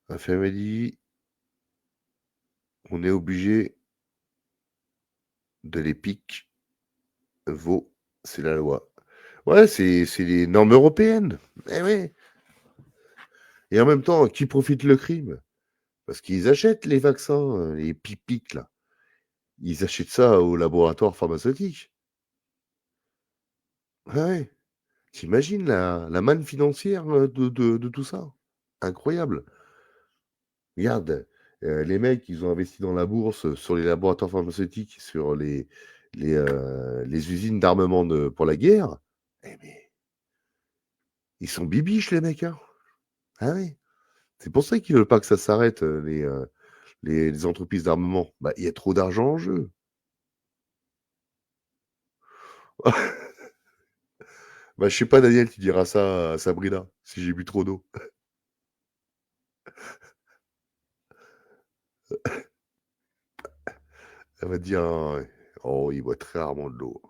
Affaire m'a dit, on est obligé de les piquer. Vaut, c'est la loi. Ouais, c'est les normes européennes. Eh ouais. Et en même temps, qui profite le crime? Parce qu'ils achètent les vaccins, les pipiques, là. Ils achètent ça au laboratoire pharmaceutique. Ah ouais. T'imagines la manne financière de tout ça? Incroyable. Regarde, les mecs, ils ont investi dans la bourse, sur les laboratoires pharmaceutiques, sur les usines d'armement pour la guerre. Eh mais ils sont bibiches les mecs, hein. Ah oui. C'est pour ça qu'ils veulent pas que ça s'arrête, les entreprises d'armement. Bah, il y a trop d'argent en jeu. Bah, je sais pas Daniel, tu diras ça à Sabrina, si j'ai bu trop d'eau. Elle va te dire: «Ah ouais». Oh, il boit très rarement de l'eau.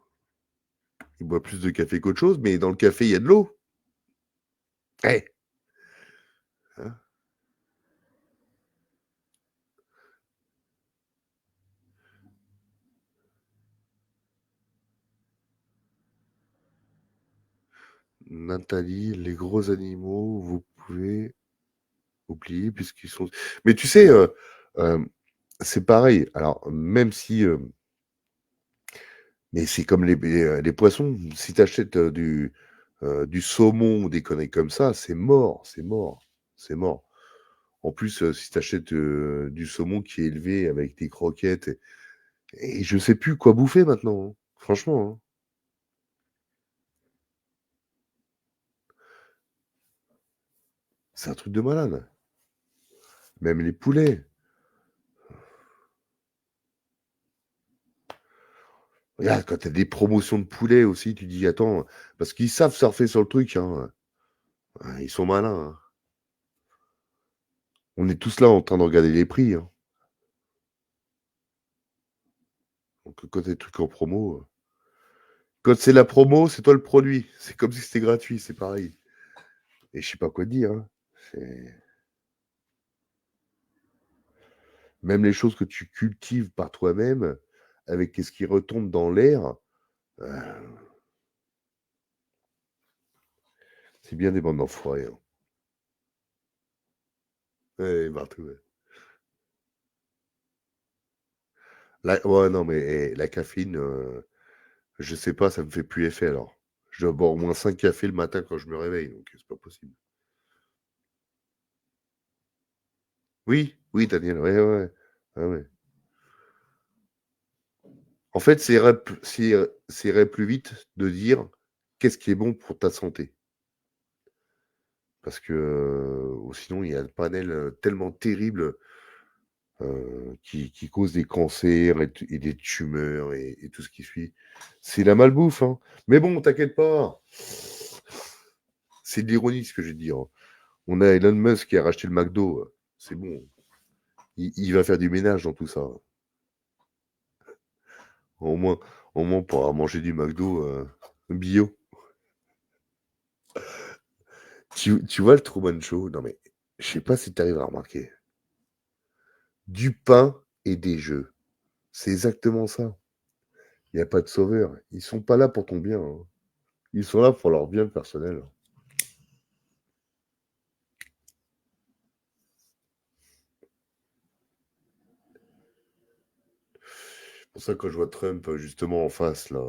Il boit plus de café qu'autre chose, mais dans le café, il y a de l'eau. Eh, hein. Nathalie, les gros animaux, vous pouvez oublier puisqu'ils sont. Mais tu sais, c'est pareil. Alors, même si. Mais c'est comme les poissons. Si tu achètes du saumon ou des conneries comme ça, c'est mort, c'est mort, c'est mort. En plus, si tu achètes du saumon qui est élevé avec des croquettes, et je sais plus quoi bouffer maintenant, hein, franchement. Hein. C'est un truc de malade. Même les poulets. Regarde, quand tu as des promotions de poulets aussi, tu dis attends, parce qu'ils savent surfer sur le truc, hein. Ils sont malins. Hein. On est tous là en train de regarder les prix. Hein. Donc quand tu as des trucs en promo, quand c'est la promo, c'est toi le produit. C'est comme si c'était gratuit, c'est pareil. Et je sais pas quoi te dire. Hein. C'est- Même les choses que tu cultives par toi-même, avec ce qui retombe dans l'air, euh, c'est bien des bandes d'enfoirés. Hein. Ouais, partout, ouais. Ouais, non, mais la caféine, je sais pas, ça me fait plus effet alors. Je dois boire au moins 5 cafés le matin quand je me réveille, donc c'est pas possible. Oui, oui, Daniel, ouais, ouais, ouais. Ah ouais. En fait, ça irait plus vite de dire qu'est-ce qui est bon pour ta santé. Parce que ou sinon, il y a le panel tellement terrible qui cause des cancers et des tumeurs et tout ce qui suit. C'est la malbouffe. Hein. Mais bon, t'inquiète pas. C'est de l'ironie ce que je vais dire. Hein. On a Elon Musk qui a racheté le McDo. C'est bon. Il va faire du ménage dans tout ça. Au moins, au moins on pourra manger du McDo bio. Tu vois le Truman Show? Non mais, je sais pas si tu arrives à remarquer. Du pain et des jeux. C'est exactement ça. Il n'y a pas de sauveur. Ils sont pas là pour ton bien. Hein. Ils sont là pour leur bien personnel. C'est pour ça que quand je vois Trump justement en face, là,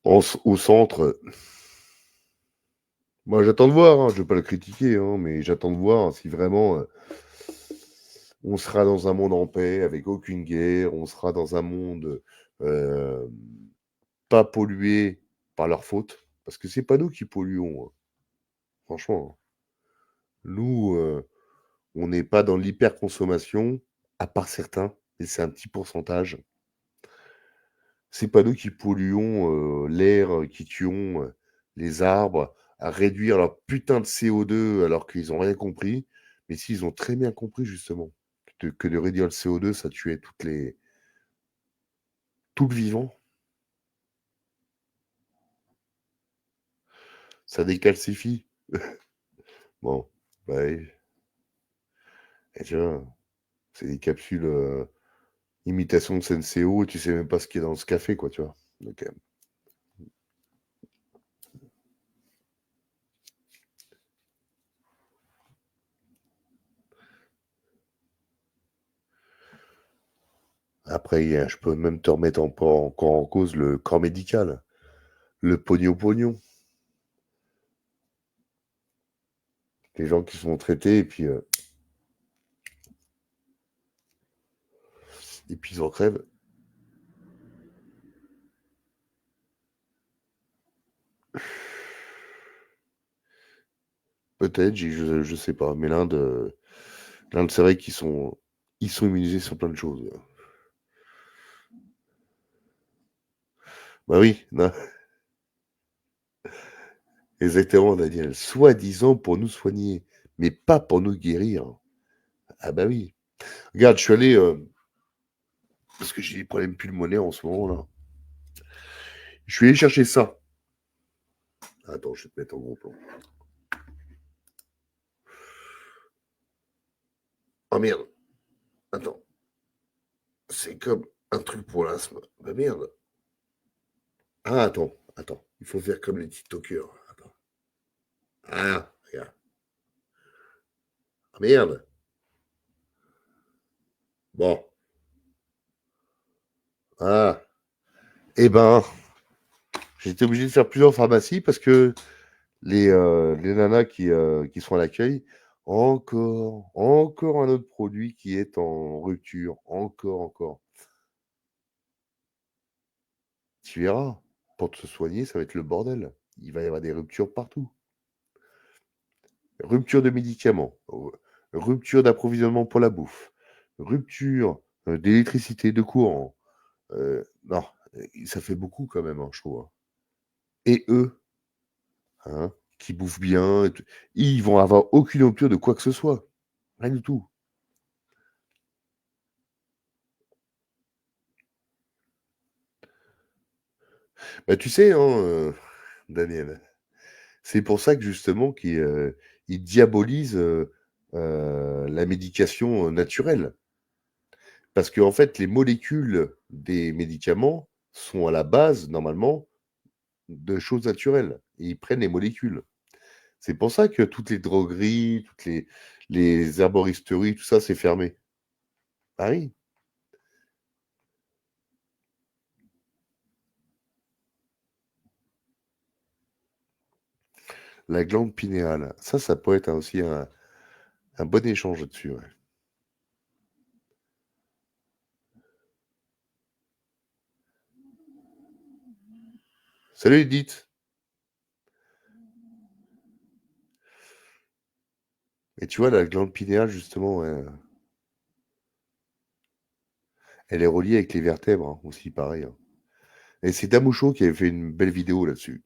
au centre, moi j'attends de voir, hein, je ne veux pas le critiquer, hein, mais j'attends de voir si vraiment on sera dans un monde en paix, avec aucune guerre, on sera dans un monde euh, pas pollué par leur faute, parce que c'est pas nous qui polluons, hein, franchement. Hein. Nous, on n'est pas dans l'hyperconsommation, à part certains, et c'est un petit pourcentage. C'est pas nous qui polluons l'air, qui tuons les arbres, à réduire leur putain de CO2 alors qu'ils ont rien compris. Mais s'ils ont très bien compris justement que de réduire le CO2, ça tuait tout le vivant, ça décalcifie. Bon, bah oui. Et tu vois, c'est des capsules imitation de Senseo, et tu sais même pas ce qu'il y a dans ce café, quoi, tu vois. Donc, après, je peux même te remettre encore en cause le corps médical, le pognon. Les gens qui sont traités et puis ils en crèvent. Peut-être, je sais pas, mais l'Inde, c'est vrai ils sont immunisés sur plein de choses. Bah oui, non, exactement, Daniel. Soi-disant pour nous soigner, mais pas pour nous guérir. Ah bah oui. Regarde, parce que j'ai des problèmes pulmonaires en ce moment là. Je vais aller chercher ça. Attends, je vais te mettre en gros plan. Oh merde. Attends. C'est comme un truc pour l'asthme. Bah merde. Ah, attends. Il faut faire comme les TikTokers. Attends. Ah, regarde. Ah merde. Bon. Ah. Eh ben, j'étais obligé de faire plusieurs pharmacies parce que les nanas qui sont à l'accueil, encore un autre produit qui est en rupture. Encore. Tu verras. Pour te soigner, ça va être le bordel. Il va y avoir des ruptures partout. Rupture de médicaments, rupture d'approvisionnement pour la bouffe, rupture d'électricité, de courant. Non, ça fait beaucoup quand même, hein, je trouve. Hein. Et eux, hein, qui bouffent bien, et ils vont avoir aucune rupture de quoi que ce soit. Rien du tout. Bah, tu sais, hein, Daniel, c'est pour ça que justement ils diabolisent la médication naturelle. Parce qu'en fait, les molécules des médicaments sont à la base, normalement, de choses naturelles. Et ils prennent les molécules. C'est pour ça que toutes les drogueries, toutes les herboristeries, tout ça, c'est fermé. Ah oui. La glande pinéale. Ça pourrait être aussi un bon échange là-dessus. Ouais. Salut Edith. Et tu vois, la glande pinéale, justement, elle est reliée avec les vertèbres, hein, aussi, pareil. Hein. Et c'est Damoucho qui avait fait une belle vidéo là-dessus.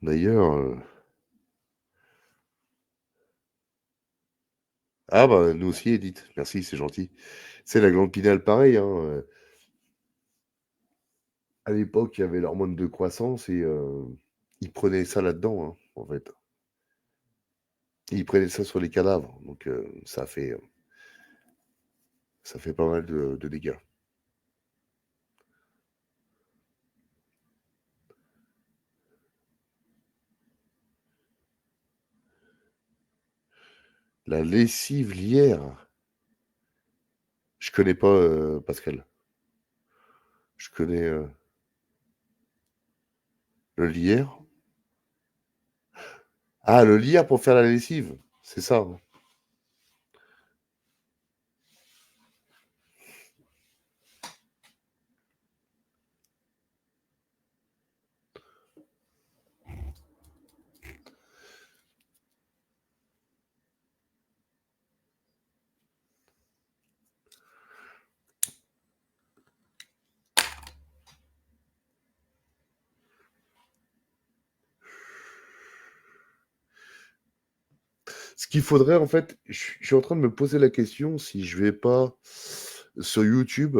D'ailleurs... Ah bah nous aussi Edith, merci, c'est gentil. C'est la glande pinéale pareil, hein. À l'époque, il y avait l'hormone de croissance et ils prenaient ça là-dedans, hein, en fait. Ils prenaient ça sur les cadavres, donc ça fait pas mal de dégâts. La lessive lierre. Je connais pas Pascal. Je connais le lierre. Ah, le lierre pour faire la lessive, c'est ça. Hein. Ce qu'il faudrait, en fait, je suis en train de me poser la question si je vais pas sur YouTube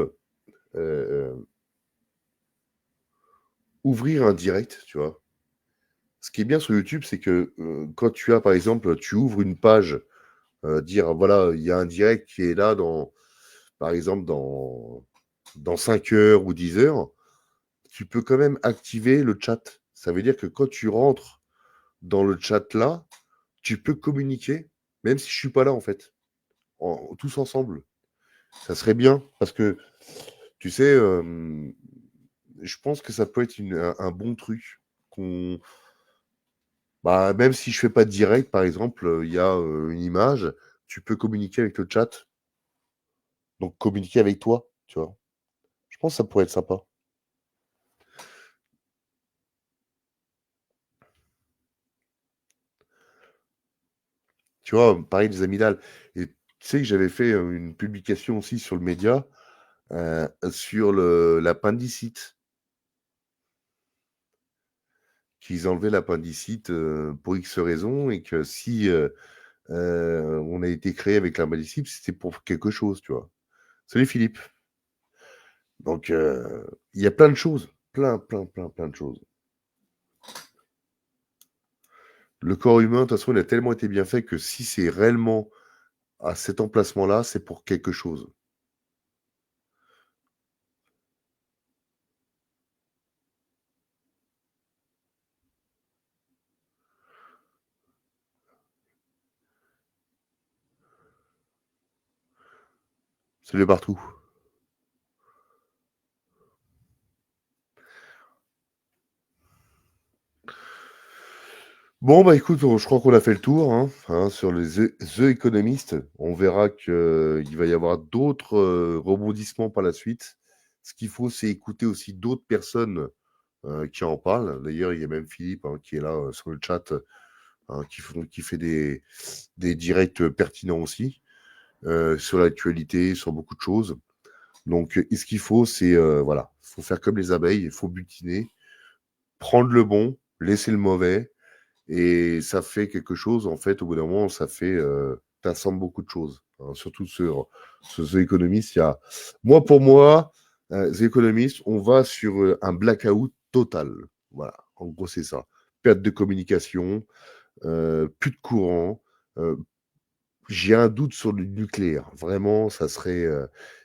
ouvrir un direct, tu vois. Ce qui est bien sur YouTube, c'est que quand tu as, par exemple, tu ouvres une page, dire voilà, il y a un direct qui est là par exemple, dans 5 heures ou 10 heures, tu peux quand même activer le chat. Ça veut dire que quand tu rentres dans le chat là, tu peux communiquer, même si je suis pas là, en fait, tous ensemble. Ça serait bien, parce que, tu sais, je pense que ça peut être un bon truc qu'on bah, même si je fais pas de direct, par exemple, il y a une image, tu peux communiquer avec le chat. Donc communiquer avec toi, tu vois. Je pense que ça pourrait être sympa. Tu vois, pareil des amygdales. Et tu sais que j'avais fait une publication aussi sur le média sur l'appendicite, qu'ils enlevaient l'appendicite pour X raisons et que si on a été créé avec l'appendicite, c'était pour quelque chose, tu vois. Salut Philippe. Donc, il y a plein de choses. Plein de choses. Le corps humain, de toute façon, il a tellement été bien fait que si c'est réellement à cet emplacement-là, c'est pour quelque chose. Salut partout. Bon, bah écoute, je crois qu'on a fait le tour sur The Economist. On verra qu'il va y avoir d'autres rebondissements par la suite. Ce qu'il faut, c'est écouter aussi d'autres personnes qui en parlent. D'ailleurs, il y a même Philippe qui est là sur le chat, qui fait des directs pertinents aussi sur l'actualité, sur beaucoup de choses. Donc, et ce qu'il faut, c'est voilà, faut faire comme les abeilles, il faut butiner, prendre le bon, laisser le mauvais. Et ça fait quelque chose, en fait, au bout d'un moment, ça fait, t'assembles beaucoup de choses, surtout sur The Economist. Pour moi, The Economist, on va sur un blackout total. Voilà, en gros, c'est ça. Perte de communication, plus de courant. J'ai un doute sur le nucléaire. Vraiment, ça serait.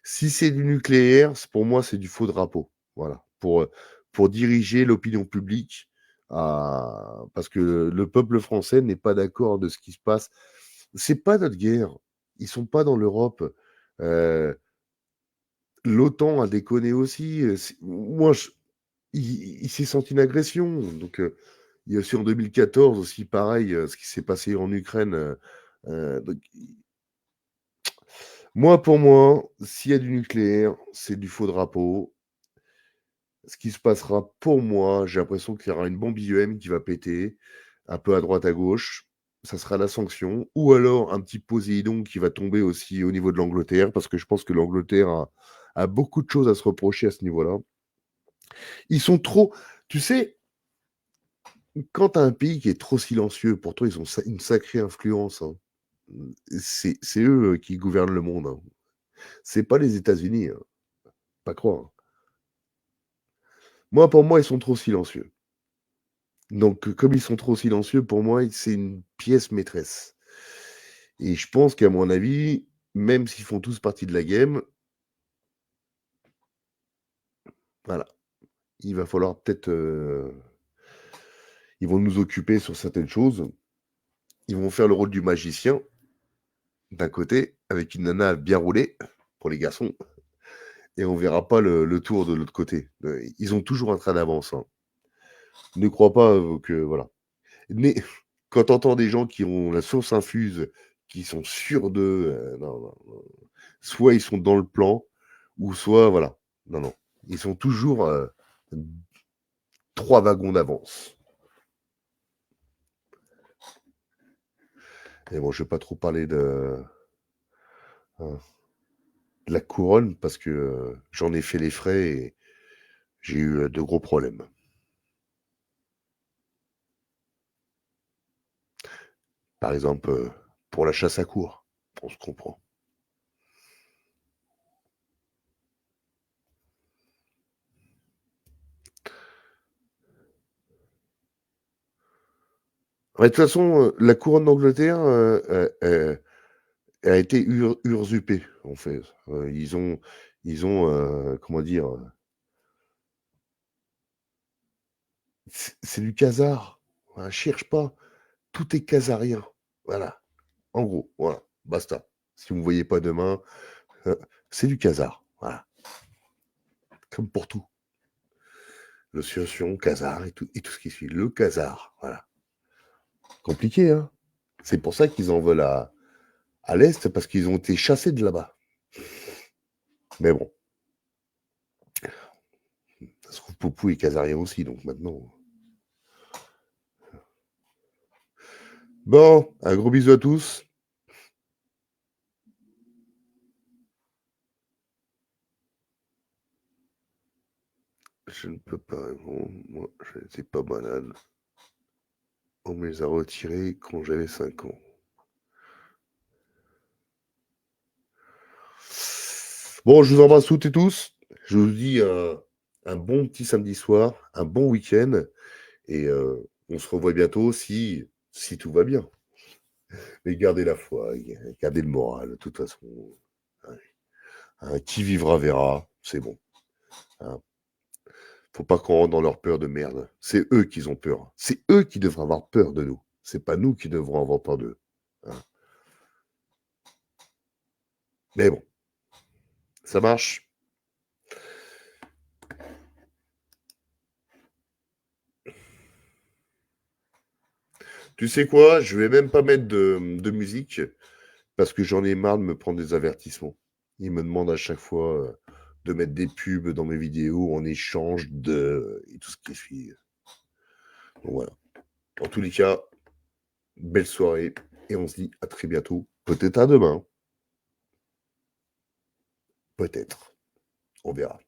Si c'est du nucléaire, pour moi, c'est du faux drapeau. Voilà, pour diriger l'opinion publique parce que le peuple français n'est pas d'accord de ce qui se passe. C'est pas notre guerre. Ils sont pas dans l'Europe. Euh, L'OTAN a déconné aussi. Moi, il s'est senti une agression. Donc, il y a aussi en 2014 aussi pareil, ce qui s'est passé en Ukraine. Donc, pour moi, s'il y a du nucléaire, c'est du faux drapeau. Ce qui se passera pour moi, j'ai l'impression qu'il y aura une bombe IEM qui va péter, un peu à droite, à gauche. Ça sera la sanction. Ou alors un petit Poséidon qui va tomber aussi au niveau de l'Angleterre, parce que je pense que l'Angleterre a beaucoup de choses à se reprocher à ce niveau-là. Ils sont trop. Tu sais, quand tu as un pays qui est trop silencieux, pourtant ils ont une sacrée influence. C'est eux qui gouvernent le monde. C'est pas les États-Unis. Pas croire. Pour moi, ils sont trop silencieux. Donc, comme ils sont trop silencieux, pour moi, c'est une pièce maîtresse. Et je pense qu'à mon avis, même s'ils font tous partie de la game, voilà, il va falloir peut-être. Ils vont nous occuper sur certaines choses. Ils vont faire le rôle du magicien, d'un côté, avec une nana bien roulée, pour les garçons, et on verra pas le tour de l'autre côté. Ils ont toujours un train d'avance. Ne crois pas que. Voilà. Mais quand tu entends des gens qui ont la source infuse, qui sont sûrs d'eux, non, non, non. Soit ils sont dans le plan, ou soit, voilà. Non, non. Ils sont toujours 3 wagons d'avance. Et bon, je vais pas trop parler hein, de la couronne, parce que j'en ai fait les frais et j'ai eu de gros problèmes. Par exemple, pour la chasse à courre, on se comprend. Ouais, de toute façon, la couronne d'Angleterre a été usurpée, en fait. Ils ont comment dire, c'est du casar. Voilà, cherche pas. Tout est casarien. Voilà. En gros, voilà. Basta. Si vous ne me voyez pas demain, c'est du casar. Voilà. Comme pour tout. L'association, casar et tout ce qui suit. Le casar. Voilà. Compliqué, hein. C'est pour ça qu'ils en veulent à l'Est, parce qu'ils ont été chassés de là-bas. Mais bon. Ça se trouve, Popou est casarien aussi, donc maintenant. Bon, un gros bisou à tous. Je ne peux pas répondre. Moi, je n'étais pas malade. On me les a retirés quand j'avais 5 ans. Bon, je vous embrasse toutes et tous. Je vous dis un bon petit samedi soir, un bon week-end. Et on se revoit bientôt si tout va bien. Mais gardez la foi, gardez le moral, de toute façon. Qui vivra verra, c'est bon. Hein. Faut pas qu'on rentre dans leur peur de merde. C'est eux qui ont peur. C'est eux qui devraient avoir peur de nous. C'est pas nous qui devrons avoir peur d'eux. Hein. Mais bon, ça marche. Tu sais quoi? Je vais même pas mettre de musique parce que j'en ai marre de me prendre des avertissements. Ils me demandent à chaque fois de mettre des pubs dans mes vidéos en échange et tout ce qui suit. Donc voilà. En tous les cas, belle soirée et on se dit à très bientôt. Peut-être à demain. Peut-être. On verra.